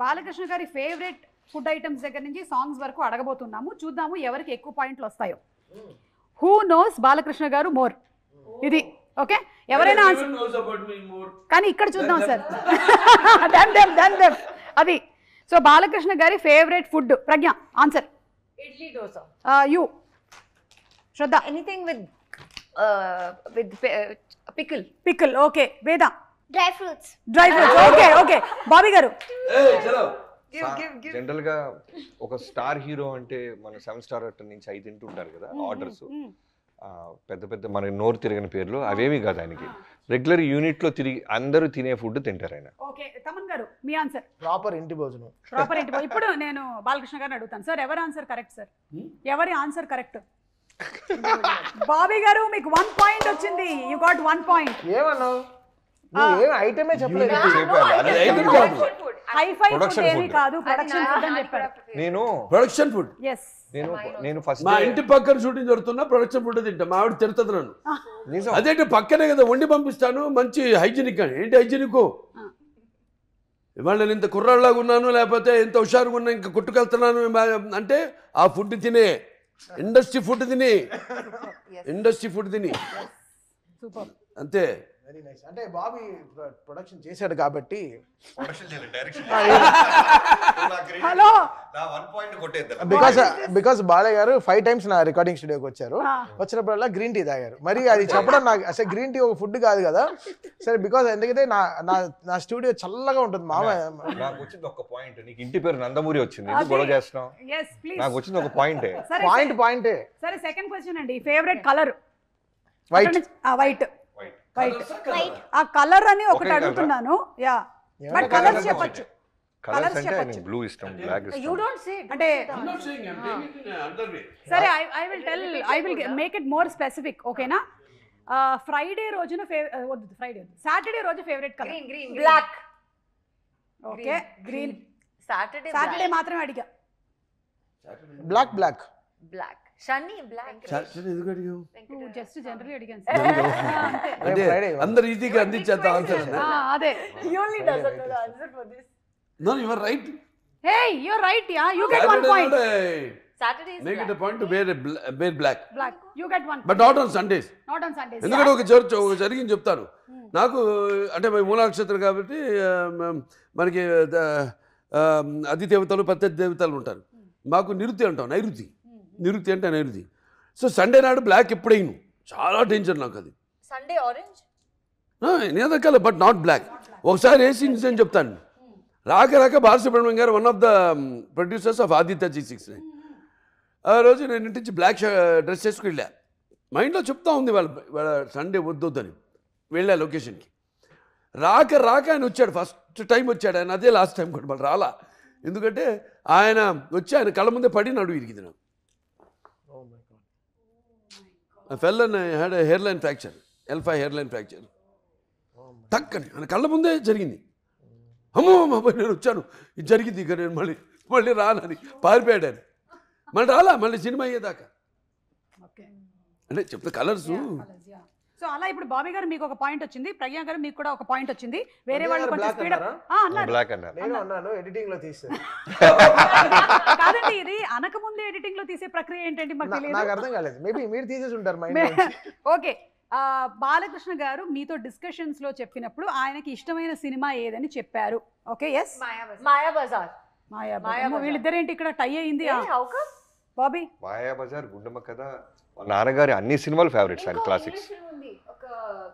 Speaker 1: బాలకృష్ణ గారి ఫేవరెట్ ఫుడ్ ఐటమ్స్ దగ్గర నుంచి సాంగ్స్ వరకు అడగబోతున్నాము. చూద్దాము ఎవరికి ఎక్కువ పాయింట్లు వస్తాయో. హూ నోస్ బాలకృష్ణ గారు మోర్, ఇది ఓకే. ఎవరైనా కానీ ఇక్కడ చూద్దాం సార్. అది సో బాలకృష్ణ గారి favourite food. Pragya answer.
Speaker 5: Idli dosa.
Speaker 1: You Shraddha.
Speaker 6: Anything with pickle. Okay. Veda.
Speaker 3: Dry fruits.
Speaker 1: Okay. Bobby garu.
Speaker 4: General గా ఒక స్టార్ హీరో అంటే మన 7 స్టార్ హోటల్ నుంచి 5 తింటుంటారు కదా ఆర్డర్స్, పెద్ద మన నోరు తిరగని పేర్లు అవేమి కాదు. ఆయనకి రెగ్యులర్ యూనిట్ లో తిరిగి అందరూ తినే ఫుడ్ తింటారు ఆయన.
Speaker 1: ఓకే. తమన్ గారు మీ ఆన్సర్.
Speaker 7: ప్రాపర్ ఇంటి భోజనం.
Speaker 1: ఇప్పుడు నేను బాలకృష్ణ గారిని అడుగుతాను సార్, ఎవరి ఆన్సర్ కరెక్ట్ సార్? ఎవరి ఆన్సర్ కరెక్ట్? బాబీ గారు మీకు 1 పాయింట్ వచ్చింది. You got 1 point.
Speaker 7: ఏమన్నావు? ఏం ఐటమే చెప్పలేదు.
Speaker 1: హైఫై ఫుడ్ ఏమీ కాదు, ప్రొడక్షన్ ఫుడ్ అని చెప్పారు.
Speaker 4: నేను
Speaker 2: ప్రొడక్షన్ ఫుడ్.
Speaker 4: నేను ఫస్ట్
Speaker 2: మా ఇంటి పక్కన షూటింగ్ జరుగుతున్నా ప్రొడక్షన్ ఫుడ్ తింటా. మా ఆవిడ తిడుతుంది నన్ను. అదేంటి పక్కనే కదా వండి పంపిస్తాను, మంచి హైజీనిక్ అని. ఏంటి హైజీనిక్? ఇవాళ నేను ఇంత కుర్రాళ్ళలాగా ఉన్నాను, లేకపోతే ఎంత హుషారుగా ఉన్నా, ఇంకా కొట్టుకెళ్తున్నాను అంటే ఆ ఫుడ్ తినే, ఇండస్ట్రీ ఫుడ్ తిని
Speaker 1: సూపర్
Speaker 2: అంతే.
Speaker 7: Very nice. అంటే బాబీ ప్రొడక్షన్ చేశాడు కాబట్టి
Speaker 1: హలో
Speaker 7: బికాస్ బాలయ్య గారు 5 times నా రికార్డింగ్ స్టూడియోకి వచ్చారు. వచ్చినప్పుడల్లా గ్రీన్ టీ తాగారు. మరి అది చెప్పడం నాకు అసలు గ్రీన్ టీ ఒక ఫుడ్ కాదు కదా. సరే బికాస్ ఎందుకంటే నా స్టూడియో చల్లగా ఉంటుంది.
Speaker 4: నాకు వచ్చింది ఒక పాయింట్. నీకు ఇంటి పేరు నందమూరి వచ్చింది, గొడవ చేస్తున్నావు. నాకు వచ్చింది ఒక పాయింటే.
Speaker 1: సరే సెకండ్ క్వశ్చన్ అండి. Favourite colour? వైట్. ఆ కలర్ అని ఒకటి అడుగుతున్నాను. యా, బట్ కలర్స్ చెప్పొచ్చు.
Speaker 4: కలర్స్ అంటే బ్లూ ఇష్టం, బ్లాక్ ఇష్టం.
Speaker 1: యు డోంట్ సే అంటే సరే I will make it more specific. ఓకేనా? ఫ్రైడే రోజున సాటర్డే రోజు favourite colour?
Speaker 5: Black.
Speaker 1: Okay. Green.
Speaker 5: Saturday
Speaker 1: మాత్రమే అడిగా.
Speaker 7: బ్లాక్.
Speaker 5: షన్నీ బ్లాక్.
Speaker 1: జస్ట్ జనరల్లీ అడిగాను.
Speaker 2: అంటే అందరు ఈజీగా అందించేంత ఆన్సర్.
Speaker 1: అదే.
Speaker 5: He only doesn't know the answer for this.
Speaker 2: No, you are right.
Speaker 1: Hey, you're right. Yeah, you get 1 point.
Speaker 5: Saturday is
Speaker 2: Make it a point to wear black.
Speaker 1: You get 1 point.
Speaker 2: But not on Sundays. ఎందుకంటే ఒక జరిగింది చెప్తాను. నాకు అంటే మూల నక్షత్రం కాబట్టి మనకి అధిదేవతలు ప్రత్యర్థి దేవతలు ఉంటారు. మాకు నిరుతి అంటాం, నిరుతి అంటే నైరుతి. సో సండే నాడు బ్లాక్ ఎప్పుడైనా చాలా టెన్షన్ నాకు. అది
Speaker 5: సండే ఆరెంజ్
Speaker 2: నేదకాల, బట్ నాట్ బ్లాక్. ఒకసారి వేసి అని చెప్తాను. రాక Balasubrahmanyam garu one of the producers of Aditya G69. ఆ రోజు నేను ఇంటి నుంచి బ్లాక్ డ్రెస్ వేసుకు వెళ్ళా. మైండ్లో చెప్తా ఉంది వాళ్ళ సండే వద్దని. వెళ్ళా లొకేషన్కి. రాక ఆయన వచ్చాడు. ఫస్ట్ టైం వచ్చాడు ఆయన. అదే లాస్ట్ టైం కూడా మళ్ళీ రాలా. ఎందుకంటే ఆయన వచ్చి ఆయన కళ్ళ ముందే పడి నడువు ఇరిగింది నాకు. Fell and had hairline fracture, L5 hairline fracture. టక్కని ఆయన కళ్ళ ముందే జరిగింది. అమ్మో నేను వచ్చాను, ఇది జరిగింది, ఇక నేను మళ్ళీ రానని పారిపోయాడు. మళ్ళీ రాలా, మళ్ళీ సినిమా అయ్యేదాకా. అంటే చెప్తే కలర్స్
Speaker 1: సో అలా ఇప్పుడు బాబీ గారు మీకు ఒక పాయింట్ వచ్చింది, ప్రజ్ఞా గారు మీకు కూడా ఒక పాయింట్ వచ్చింది, వేరే
Speaker 7: ప్రజ్ఞా
Speaker 1: వాళ్ళు
Speaker 7: గారు
Speaker 1: కొంచెం
Speaker 7: black
Speaker 1: స్పీడ్
Speaker 7: అన్నారా?
Speaker 1: అన్నారు.
Speaker 4: బ్లాక్ అన్నారు.
Speaker 7: నేను అన్నాను ఎడిటింగ్ లో తీస్తే.
Speaker 1: కాదండి, ఇది అనకముందే ఎడిటింగ్ లో తీసే ప్రక్రియ ఏంటండి మాకు
Speaker 7: నాకు
Speaker 1: తెలియదు.
Speaker 7: అర్థం కాలేదు, మేబీ మీరు తీసేసి ఉంటారు మైండ్ నుంచి.
Speaker 1: ఓకే, బాలకృష్ణ గారు మీతో డిస్కషన్స్ లో చెప్పినప్పుడు ఆయనకి ఇష్టమైన సినిమా ఏదని చెప్పారు. Okay, yes
Speaker 5: Maya Bazaar.
Speaker 1: Mayabazar. వీళ్ళిద్దరేంటి ఇక్కడ టై అయింది?
Speaker 5: How come?
Speaker 1: బాబీ
Speaker 4: మాయాబజార్, గుండమ్మ కథ, నాన్నగారి అన్ని సినిమాలు ఫేవరెట్స్ అండ్ క్లాసిక్స్.
Speaker 6: ఒక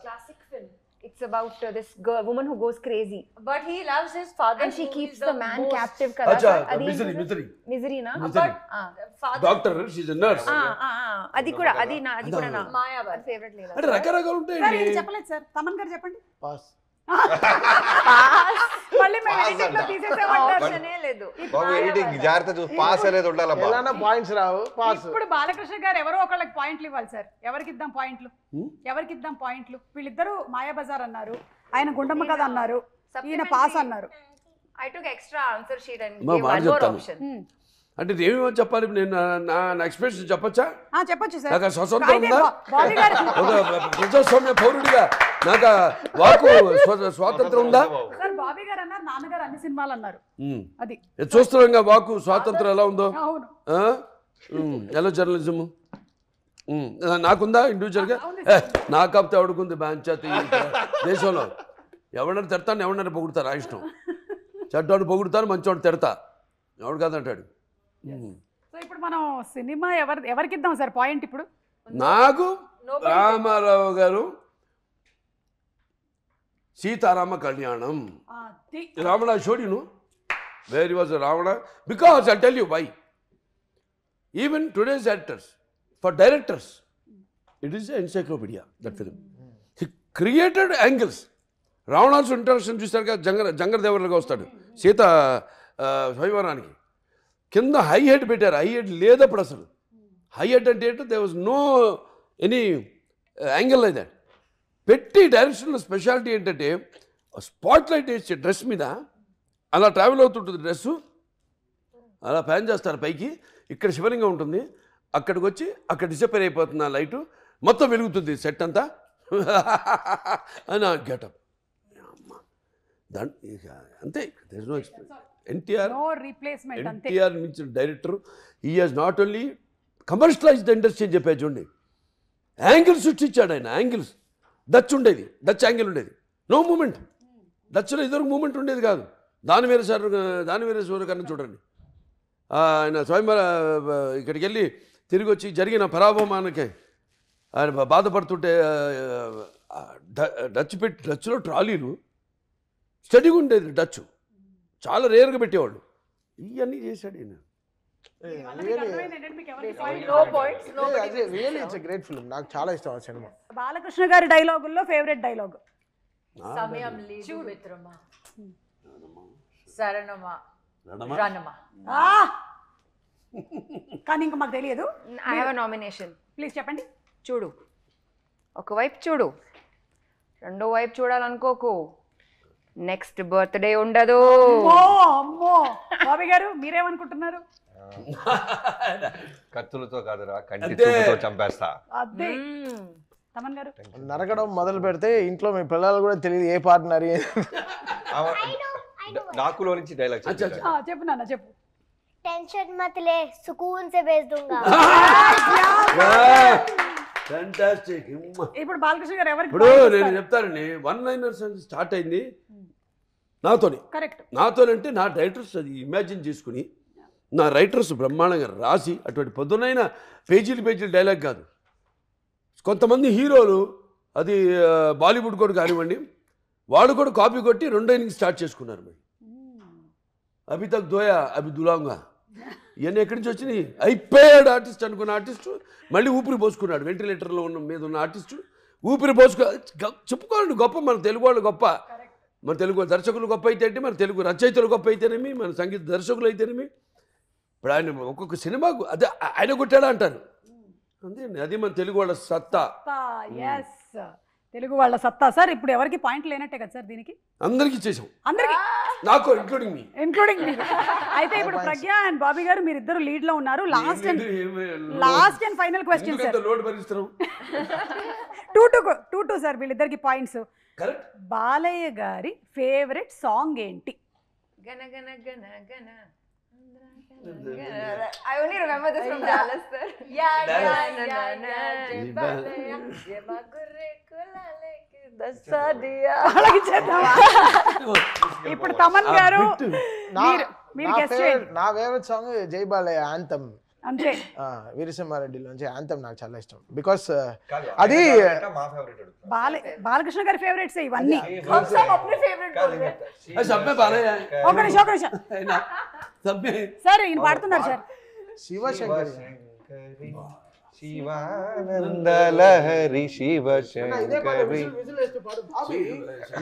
Speaker 6: classic film. It's about this woman who goes crazy
Speaker 5: But he loves his father.
Speaker 6: and she
Speaker 5: who
Speaker 6: keeps
Speaker 5: is
Speaker 6: the man
Speaker 5: most-
Speaker 6: captive kada.
Speaker 2: అచ్చా,
Speaker 6: Adi
Speaker 2: misery
Speaker 6: na?
Speaker 2: Misery
Speaker 5: Father.
Speaker 2: Doctor, she's a nurse.
Speaker 6: అది కూడా అది కూడా నా
Speaker 5: Maya Bazaar.
Speaker 6: Favourite లేదా.
Speaker 2: అంటే రకరకాలు
Speaker 1: sir
Speaker 2: ఉంటాయండి.
Speaker 1: ఇది చెప్పలేదు సార్, తమన్ గారు చెప్పండి.
Speaker 7: పాస్.
Speaker 1: మళ్ళీ మేము ఎడిటింగ్ లో తీసేసామంటారు.
Speaker 6: ఆప్షనే లేదు.
Speaker 4: బాబు ఎడిటింగ్ జాగ్రత్త చూసి పాస్ అనేది ఉండాలమ్మా.
Speaker 7: ఎలానా పాయింట్స్ రావు, పాస్.
Speaker 1: ఇప్పుడు బాలకృష్ణ గారు ఎవరో ఒకళ్ళకి పాయింట్లు ఇవ్వాలి సార్. ఎవరికి ఇద్దాం పాయింట్లు? ఎవరికి ఇద్దాం పాయింట్లు? వీళ్ళిద్దరూ మాయాబజార్ అన్నారు, ఆయన గుండమ్మ కథ అన్నారు, ఈయన పాస్ అన్నారు.
Speaker 6: I took extra answer sheet and
Speaker 2: మా
Speaker 6: gave
Speaker 2: మాట
Speaker 6: one more
Speaker 2: చెప్తాను.
Speaker 6: option.
Speaker 2: అంటే ఏమేమో చెప్పాలి, నేను నా ఎక్స్ప్రెషన్ చెప్పచ్చా?
Speaker 1: చెప్పొచ్చు సార్.
Speaker 2: నాకు స్వతంత్రం
Speaker 1: అయితే
Speaker 2: ఉందా?
Speaker 1: బాబీ గారు
Speaker 2: ఒక ప్రజాస్వామ్య పౌరుడిగా నాకు వాకు స్వాతంత్రం ఉందా?
Speaker 1: సార్ బాబీ గారు అన్నారు, నాన్నగారు అన్ని సినిమాలు అన్నారు. అది
Speaker 2: చూస్తున్నాం వాకు స్వాతంత్రం ఎలా ఉందో.
Speaker 1: అవును,
Speaker 2: ఎలా జర్నలిజము నాకుందా ఇండివిజువల్గా? నా కాకపోతే ఎవడుకుంది పంచాయతీ దేశంలో. ఎవడన్నా తిడతాను, ఎవడన్నా పొగుడుతారు, ఆ ఇష్టం. చెడ్డవాడు పొగుడుతాను, మంచివాడు తిడతా, ఎవడు కాదంటాడు.
Speaker 1: సో ఇప్పుడు మనం సినిమా ఎవరికి ఇద్దాం సార్ పాయింట్? ఇప్పుడు
Speaker 2: నాకు Ramarao garu Seetharama Kalyanam. Ravana showed you know where he was Ravana, because I tell you why. Even today's actors, for directors, it is encyclopedia that film. He created angles. రావణాసు ఇంట్రడక్షన్ చూస్తారు కదా, జంగరదేవర్లుగా వస్తాడు సీత స్వయంవరానికి. కింద హై హెడ్ పెట్టారు, హై హెడ్ లేదప్పుడు అసలు. హై హెడ్ అంటే ఏంటో they was no any angle like that. పెట్టి డైరెక్షన్లో స్పెషాలిటీ ఏంటంటే స్పాట్ లైట్ వేసి డ్రెస్ మీద అలా ట్రావెల్ అవుతుంటుంది డ్రెస్సు, అలా ప్యాన్ చేస్తారు పైకి, ఇక్కడ శివలింగం ఉంటుంది, అక్కడికి వచ్చి అక్కడ డిసపేర్ అయిపోతుంది ఆ లైటు, మొత్తం వెలుగుతుంది సెట్ అంతా అని ఆ గెటప్. అంతే, there is no experience. NTR మించిన director. He has not only commercialise the industry అని చెప్పేది చూడండి, యాంగిల్స్ సృష్టించాడు ఆయన. యాంగిల్స్ డచ్ ఉండేది, డచ్ యాంగిల్ ఉండేది, నో మూమెంట్. డచ్లో ఇద్దరు మూమెంట్ ఉండేది కాదు. దానివేరే సూర్య కన్నా చూడండి, ఆయన స్వయంవర ఇక్కడికి వెళ్ళి తిరిగి వచ్చి జరిగిన పరాభవమానికి ఆయన బాధపడుతుంటే డచ్లో ట్రాలీలు స్టడీగా ఉండేది, డచ్ చాలా రేర్గా పెట్టేవాళ్ళు. ఇవన్నీ చేశాడు ఈయన.
Speaker 5: No points. No.
Speaker 7: Really it's a great film. నాకు చాలా ఇష్టం ఆ సినిమా.
Speaker 1: బాలకృష్ణ గారి డైలాగుల్లో favourite dialogue?
Speaker 5: Samayam leedu mitrama. Saranama. Ranama.
Speaker 1: కానీ ఇంకా మాకు తెలియదు.
Speaker 6: I have a nomination.
Speaker 1: Please చెప్పండి.
Speaker 6: చూడు, ఒకవైపు చూడు, రెండో వైపు చూడాలనుకోకు, నెక్స్ట్ బర్త్డే ఉండదు.
Speaker 1: అమ్మో బాబీ గారు మీరేమనుకుంటున్నారు?
Speaker 4: కత్తులతో కాదురా, కంటి చూపుతో చంపేస్తా.
Speaker 1: అదే తమన్ గారు
Speaker 7: నరకడం మొదలు పెడితే ఇంట్లో మీ పిల్లలు కూడా తెలియదు ఏ పార్ట్ నరి.
Speaker 4: డాకులో నుంచి డైలాగ్
Speaker 1: చెప్పు నాన్న చెప్పు.
Speaker 3: टेंशन मत ले, सुकून से भेज दूंगा.
Speaker 2: ఫ్యాంటాస్టిక్.
Speaker 1: ఇప్పుడు బాలకృష్ణ గారు ఎవరికి?
Speaker 2: ఇప్పుడు నేను చెప్తానండి, 1-liners స్టార్ట్ అయింది నాతోని.
Speaker 1: కరెక్ట్.
Speaker 2: నాతోనంటే నా డైరెక్టర్స్ అది ఇమాజిన్ చేసుకుని, నా రైటర్స్ బ్రహ్మాండంగా రాసి, అటువంటి పొద్దునైన పేజీలు డైలాగ్ కాదు. కొంతమంది హీరోలు అది బాలీవుడ్ కూడా కానివ్వండి, వాళ్ళు కూడా కాపీ కొట్టి 2 innings స్టార్ట్ చేసుకున్నారు. మరి అభి తక్ దోయా అభి దులాంగా ఇవన్నీ ఎక్కడి నుంచి వచ్చినాయి? అయిపోయాడు ఆర్టిస్ట్ అనుకున్న ఆర్టిస్టు మళ్ళీ ఊపిరి పోసుకున్నాడు. వెంటిలేటర్లో మీద ఉన్న ఆర్టిస్టు ఊపిరి చెప్పుకోవాలండి గొప్ప. మన తెలుగు వాళ్ళు గొప్ప, మన తెలుగు దర్శకులు గొప్ప అయితే అంటే, మన తెలుగు రచయితలు గొప్ప అయితేనేమి, మన సంగీత దర్శకులు అయితేనేమి. ఇప్పుడు ఆయన ఒక్కొక్క సినిమాకు అదే ఆయన కొట్టాడా అంటారు. అంతే, అది మన తెలుగు వాళ్ళ సత్తా.
Speaker 1: తెలుగు వాళ్ళ సత్తా. సార్ ఇప్పుడు ఎవరికి పాయింట్ లేనట్టే కదా సార్ దీనికి?
Speaker 2: అందరికీ చేసాం,
Speaker 1: అందరికి,
Speaker 2: నాకు ఇంక్లూడింగ్ మీ.
Speaker 1: అయితే ఇప్పుడు ప్రజ్ఞ అండ్ బాబీ గారు మీరిద్దరు లీడ్ లో ఉన్నారు. Last and final question sir.
Speaker 2: Load భరిస్తున్నాం.
Speaker 1: టూ సార్ వీళ్ళిద్దరికి పాయింట్స్.
Speaker 2: కరెక్ట్.
Speaker 1: బాలయ్య గారి ఫేవరెట్ సాంగ్ ఏంటి?
Speaker 6: గన గన గన గన. I only remember this from Dallas, sir.
Speaker 1: అలాగే చేద్దామా? ఇప్పుడు తమన్ గారు మీరు గెస్ట్ చేయండి.
Speaker 7: నా ఫేవరెట్ సాంగ్ జై బాలయ్య యాంథమ్.
Speaker 1: అంతే.
Speaker 7: వీరసింహారెడ్డిలోంచి యాంథమ్ నాకు చాలా ఇష్టం. బికాస్ అది
Speaker 1: బాలకృష్ణ గారి ఫేవరెట్స్ ఇవన్నీ. ఒక నిమిషం సార్, ఈయన పాడుతున్నారు సార్.
Speaker 7: శివశంకరి
Speaker 4: శివానందలహరి శివశంకరి.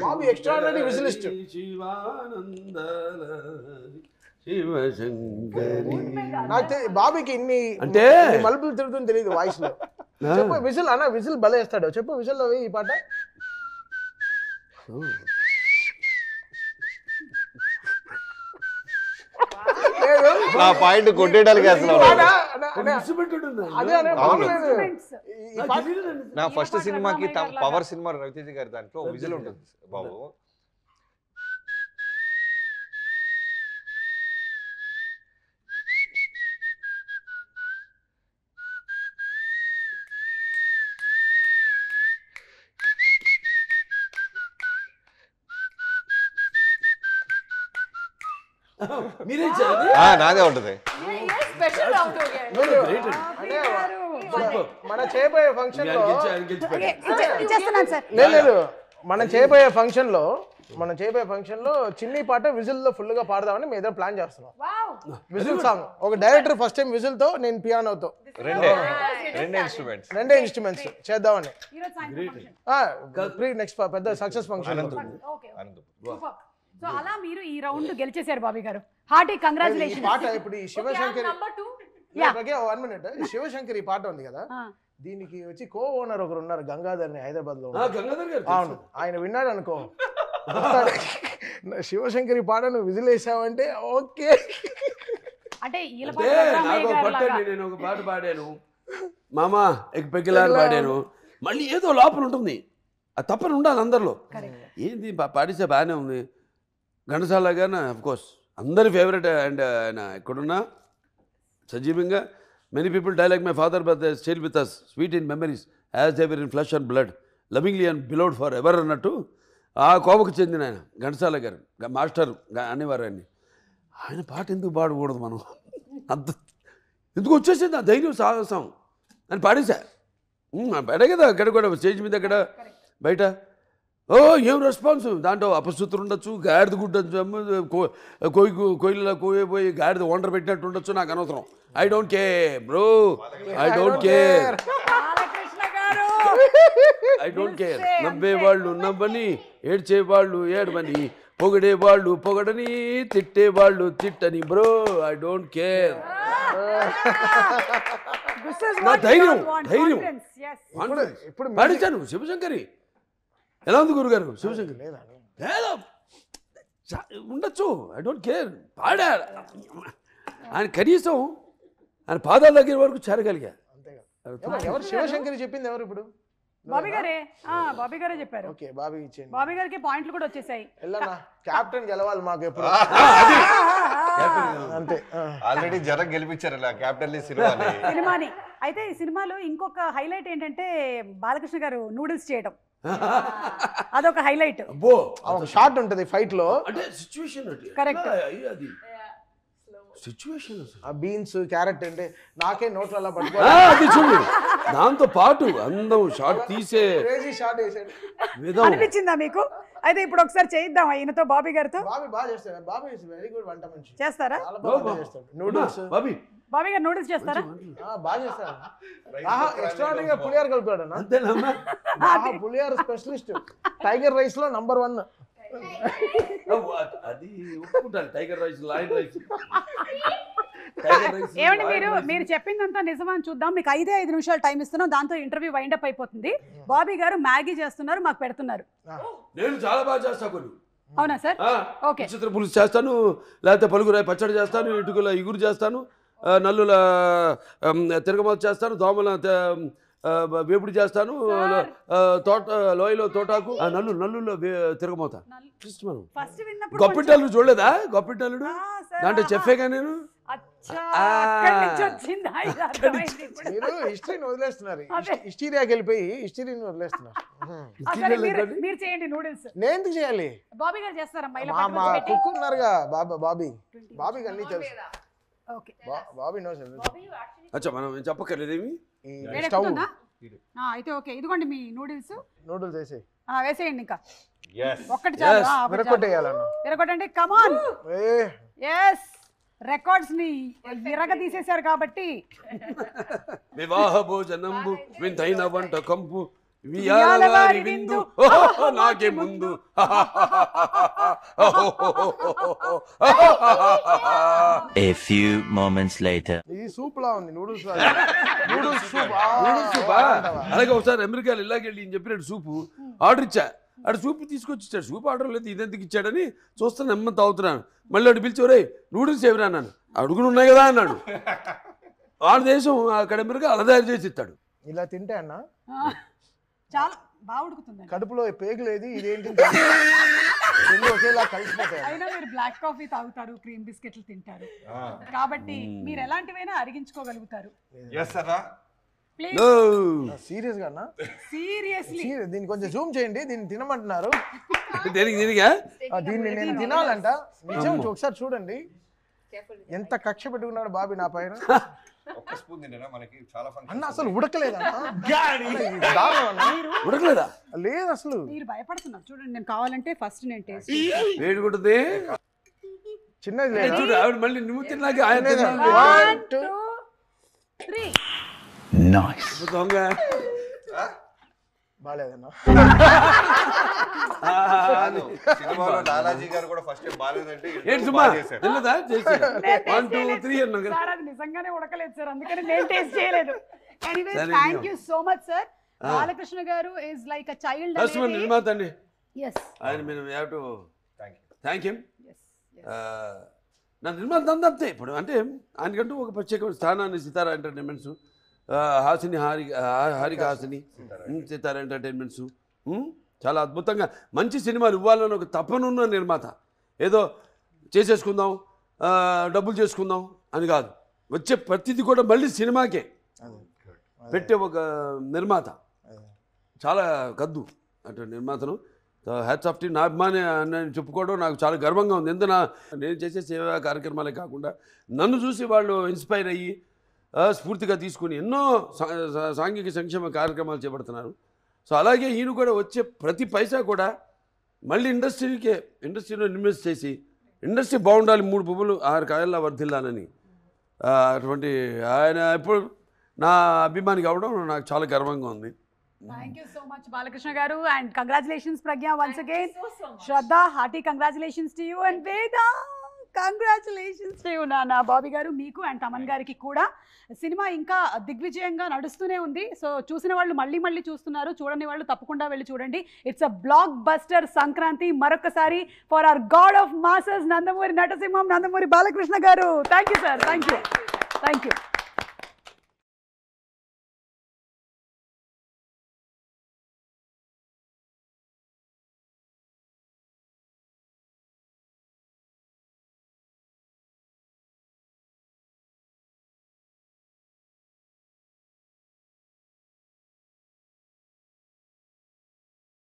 Speaker 7: బాబీ ఎక్స్ట్రాఆర్డినరీ విజిలిస్ట్.
Speaker 2: శివశంకరి.
Speaker 7: నాకు బాబీకి ఇన్ని
Speaker 2: అంటే
Speaker 7: మలుపులు తిరుగుతుంది తెలియదు వాయిస్ లో. చెప్పు విజిల్ అన్న, విజిల్ భలే వేస్తాడు. చెప్పు విజిల్ లో ఈ పాట.
Speaker 4: నా పాయింట్ కొట్టేయడానికి అసలు నా ఫస్ట్ సినిమాకి పవర్ సినిమా రవితేజ గారి దాంట్లో విజిల్ ఉంటుంది బాబు.
Speaker 2: మీరే
Speaker 4: నాదే ఉంటుంది.
Speaker 7: మన చేయబోయే ఫంక్షన్ లో
Speaker 1: ఇచ్చేస్తున్నాను సార్.
Speaker 7: లేదు, మనం చేయబోయే ఫంక్షన్ లో చిన్ని పాట విజిల్ లో ఫుల్ గా పాడదామని మేము ఏదో ప్లాన్ చేస్తున్నాం. విజిల్ సాంగ్ ఒక డైరెక్టర్ ఫస్ట్ టైం విజిల్ తో, నేను పియానోతో రెండే ఇన్స్ట్రుమెంట్స్ చేద్దామని. నెక్స్ట్ పెద్ద సక్సెస్ ఫంక్షన్.
Speaker 1: సో అలా మీరు ఈ రౌండ్ గెలిచేశారు బాబీ గారు. Hearty congratulations.
Speaker 7: పాట ఇప్పుడు ఈ శివశంకరి 1 minute, శివశంకరి ఈ పాట ఉంది కదా, దీనికి వచ్చి కో ఓనర్ ఒకరు ఉన్నారు గంగాధర్ అని హైదరాబాద్ లో. అవును, ఆయన విన్నాడు అనుకో, శివశంకరి పాట నువ్వు విజిల్ వేసావంటే ఓకే.
Speaker 1: అంటే
Speaker 2: నేను ఒక పాట పాడాను, మామా ఎగ్ పెగ్గిలాని పాడాను. మళ్ళీ ఏదో లోపల ఉంటుంది, అది తప్పని ఉండాలి అందరిలో. ఏంది పాడిస్తే బాగానే ఉంది. ఘంటసాల గారు అఫ్కోర్స్ అందరి ఫేవరెట్. అండ్ ఆయన ఎక్కడున్నా సజీవంగా many people die like my father but they still with us sweet in memories as they were in flesh and blood lovingly and beloved for ever అన్నట్టు ఆ కోవకు చెందిన ఆయన ఘంటసాల గారు మాస్టర్ అనేవారు ఆయన్ని. ఆయన పాట ఎందుకు పాడకూడదు మనం? అంత ఎందుకు వచ్చేసింది ఆ ధైర్యం సాహసం అని పాడేశా. పాడే కదా అక్కడ కూడా స్టేజ్ మీద అక్కడ బయట. ఓ ఏం రెస్పాన్స్! దాంట్లో అపశృతులు ఉండొచ్చు, గాడిద గుడ్డచ్చు, కోయిలలో కోయపోయి గాడిద వండర్ పెట్టినట్టు ఉండొచ్చు, నాకు అనవసరం. I don't care bro, I don't care, I don't care. నవ్వేవాళ్ళు నవ్వని, ఏడ్చేవాళ్ళు ఏడవని, పొగిడేవాళ్ళు పొగడని, తిట్టేవాళ్ళు తిట్టని బ్రో, ఐ డోంట్ కేర్. నా ధైర్యం ఇప్పుడు పాడించాను శివశంకరి. ఎలా ఉంది గురుగారు శివశంకర్? లేదా ఉండొచ్చు, ఐ డోంట్ కేర్. పాడా ఆయన కనీసం ఆయన పాదాల దగ్గర వరకు చేరగలిగా.
Speaker 7: ఎవరు శివశంకరి చెప్పింది? ఎవరు ఇప్పుడు?
Speaker 1: బాబీ గారే. బాబీ గారే చెప్పారు.
Speaker 7: ఓకే, బాబీ ఇచ్చేయండి.
Speaker 1: బాబీ గారికి పాయింట్లు కూడా వచ్చేసాయి.
Speaker 7: కెప్టెన్ గెలవాలి మాకు ఎప్పుడు. అంతే,
Speaker 4: ఆల్రెడీ జనం గెలిపించారు కెప్టెన్ సినిమాని.
Speaker 1: అయితే ఈ సినిమాలో ఇంకొక హైలైట్ ఏంటంటే బాలకృష్ణ గారు నూడిల్స్ చేయడం, అదొక హైలైట్.
Speaker 7: షార్ట్ ఉంటది ఫైట్ లో.
Speaker 2: అంటే సిచ్యువేషన్
Speaker 1: కరెక్ట్.
Speaker 2: అది సిచ్యువేషన్.
Speaker 7: ఆ బీన్స్ క్యారెట్ అంటే నాకే నోట్లో అలా పట్టుకోవాలి.
Speaker 2: చూడు, దాంతో పాటు అందం షార్ట్ తీసే
Speaker 7: షార్ట్ వేసాడు
Speaker 1: అనిపించిందా మీకు? అయితే ఇప్పుడు ఒకసారి చేయిద్దాం ఈయనతో, బాబీ గారితో.
Speaker 7: బాబీ బాగా చేస్తాడు. బాబీ ఇస్ వెరీ గుడ్ వంట మనిషి.
Speaker 1: చేస్తారా?
Speaker 7: నూడిల్స్
Speaker 1: బాబీ గారు నూడిల్స్ చేస్తారా?
Speaker 7: బాగా చేస్తాడు. ఎక్స్ట్రాడినరీగా పులిహార కలిపాడు.
Speaker 2: అంతేనమ్మా,
Speaker 7: పులిహార స్పెషలిస్ట్. టైగర్ రైస్ లో నంబర్ 1.
Speaker 2: అది ఒప్పుకుంటాను. Tiger rice, lion rice.
Speaker 1: ఏమండి మీరు చెప్పిందంతా నిజమా అని చూద్దాం. మీకు 5 నిమిషాలు టైం ఇస్తున్నాం, దాంతో ఇంటర్వ్యూ వైండప్ అయిపోతుంది. బాబీ గారు మ్యాగీ చేస్తున్నారు, మాకు పెడుతున్నారు.
Speaker 2: నేను చాలా బాగా చేస్తాను కొన్ని.
Speaker 1: అవునా సార్? ఓకే.
Speaker 2: చిత్ర పులుసు చేస్తాను, లేకపోతే పలుగురాయి పచ్చడి చేస్తాను, ఇటుకల ఇగురు చేస్తాను, నల్లుల తిరగమాత చేస్తాను, దోమల వేపుడు చేస్తాను, తోట లోయలో తోటాకు, నల్లుల్లో తిరగమోతా. మనం
Speaker 1: ఫస్ట్ విన్నప్పుడు
Speaker 2: గొప్పిటల్లుడు చూడలేదా? గొప్పిటల్లుడు దాంట్లో చెప్పేగా నేను.
Speaker 7: మీరు హిస్టరీని వదిలేస్తున్నారు, హిస్టీరియాకి వెళ్ళిపోయి హిస్టరీని వదిలేస్తున్నారు.
Speaker 1: మీరు చేయండి నూడిల్స్.
Speaker 7: నేను ఎందుకు చేయాలి?
Speaker 1: బాబీ గారు చేస్తారా?
Speaker 7: మా కుక్ ఉన్నారుగా బాబీకి అన్ని తెలుసు. బాబీ నో
Speaker 2: అచ్చా మనం చెప్పక్కర్లేదేమి.
Speaker 1: అయితే ఓకే, ఇదిగోండి మీ నూడిల్స్
Speaker 7: వేసి
Speaker 1: వేసేయండి. ఇంకా ఒక్కటి చాలు. విరగొట్టండి. కమాన్. ఎస్, రికార్డ్స్ ని విరగ తీసేశారు కాబట్టి.
Speaker 2: వివాహ భోజనంబు వింతైన వంట కంపు విందు నాకే ముందు.
Speaker 8: A few moments later.
Speaker 7: ఈ సూప్ లా ఉంది, నూడిల్స్ సూప్.
Speaker 2: అలాగే ఒకసారి అమెరికాలో ఇలాగెళ్ళి ఈయన చెప్పినట్టు సూపు ఆర్డర్ ఇచ్చా. అటు సూపు తీసుకొచ్చి ఇచ్చాడు. సూప్ ఆర్డర్ లేదు, ఇదెందుకు ఇచ్చాడని చూస్తాను, నెమ్మది తాగుతున్నాను. మళ్ళీ అటు పిలిచేవరే నూడిల్స్ ఎవరా అన్నాను. అడుగులు ఉన్నాయి కదా అన్నాడు. ఆ దేశం అక్కడ అమెరికా అలా తయారు చేసి ఇస్తాడు.
Speaker 7: ఇలా తింటే అన్న
Speaker 1: చాలా బాగా ఉడుకుతుంది.
Speaker 7: కడుపులో పేగు లేదు, ఇదేంటి ఒకేలా కలిసిపోతాయి.
Speaker 1: అయినా మీరు బ్లాక్ కాఫీ తాగుతారు, క్రీమ్ బిస్కెట్లు తింటారు కాబట్టి మీరు ఎలాంటివైనా అరిగించుకోగలుగుతారు.
Speaker 7: సీరియస్ గా అన్న?
Speaker 1: సీరియస్లీ
Speaker 7: దీన్ని కొంచెం జూమ్ చేయండి. దీన్ని తినమంటున్నారు. దీన్ని నేను తినాలంట. నిజం, ఒకసారి చూడండి ఎంత కక్ష పెట్టుకున్నాడు బాబీ నా పైన. అన్న అసలు ఉడకలేదా?
Speaker 2: ఉడకలేదా?
Speaker 7: లేదు అసలు.
Speaker 1: మీరు భయపడుతున్నారు చూడండి. నేను కావాలంటే ఫస్ట్ నేను టేస్ట్
Speaker 2: వేడుకుంటుంది.
Speaker 7: చిన్నది లేదు.
Speaker 2: ఆవిడ మళ్ళీ నువ్వు తిన్నాక ఆయన
Speaker 1: 1 2 3.
Speaker 7: బాగాలేదన్నా.
Speaker 4: సినిమాలో లాలాజీ గారు కూడా ఫస్ట్ టైం బాగాలేదంటే
Speaker 1: అది నిజంగానే ఉడకలేదు సార్, అందుకని నేను టేస్ట్ చేయలేదు. Anyways thank you so much sir. Balakrishna గారు ఇస్ లైక్ అ చైల్డ్.
Speaker 2: నిర్మాత అండి.
Speaker 1: yes
Speaker 2: ఆయన మేము హ్యావ్ టు థ్యాంక్ హిమ్. నా నిర్మాత అంతే. ఇప్పుడు అంటే ఆయనకంటూ ఒక ప్రత్యేకమైన స్థానాన్ని సితారా ఎంటర్టైన్మెంట్స్, హాసిని హారిక హాసిని, సితారా ఎంటర్టైన్మెంట్స్ చాలా అద్భుతంగా మంచి సినిమాలు ఇవ్వాలని ఒక తపనున్న నిర్మాత. ఏదో చేసేసుకుందాం, డబ్బులు చేసుకుందాం అని కాదు, వచ్చే ప్రతిదీ కూడా మళ్ళీ సినిమాకే పెట్టే ఒక నిర్మాత. చాలా కద్దు అంటే నిర్మాతను. Hats off tea. నా అభిమాని అని చెప్పుకోవడం నాకు చాలా గర్వంగా ఉంది. ఎందుకు నేను చేసే సేవా కార్యక్రమాలే కాకుండా నన్ను చూసి వాళ్ళు ఇన్స్పైర్ అయ్యి స్ఫూర్తిగా తీసుకుని ఎన్నో సాంఘిక సంక్షేమ కార్యక్రమాలు చేపడుతున్నారు. సో అలాగే ఈయన కూడా వచ్చే ప్రతి పైసా కూడా మళ్ళీ ఇండస్ట్రీలో ఇన్వెస్ట్ చేసి ఇండస్ట్రీ బాగుండాలి, 3 పువ్వులు 6 కాయల్లా వర్ధిల్లానని అటువంటి ఆయన ఇప్పుడు నా అభిమాని కావడం నాకు చాలా గర్వంగా ఉంది.
Speaker 1: Thank you so much Balakrishna garu, and congratulations Pragya once again. Shraddha, hearty congratulations to you, and Veda, congratulations to you Nana. Bobby garu meeku and Taman gariki kuda cinema ఇంకా దిగ్విజయంగా నడుస్తూనే ఉంది. సో చూసిన వాళ్ళు మళ్ళీ చూస్తున్నారు, చూడని వాళ్ళు తప్పకుండా వెళ్ళి చూడండి. It's a blockbuster Sankranti. మరొకసారి for our god of masses Nandamuri నటసింహం, నందమూరి బాలకృష్ణ గారు. Thank you sir. Thank you.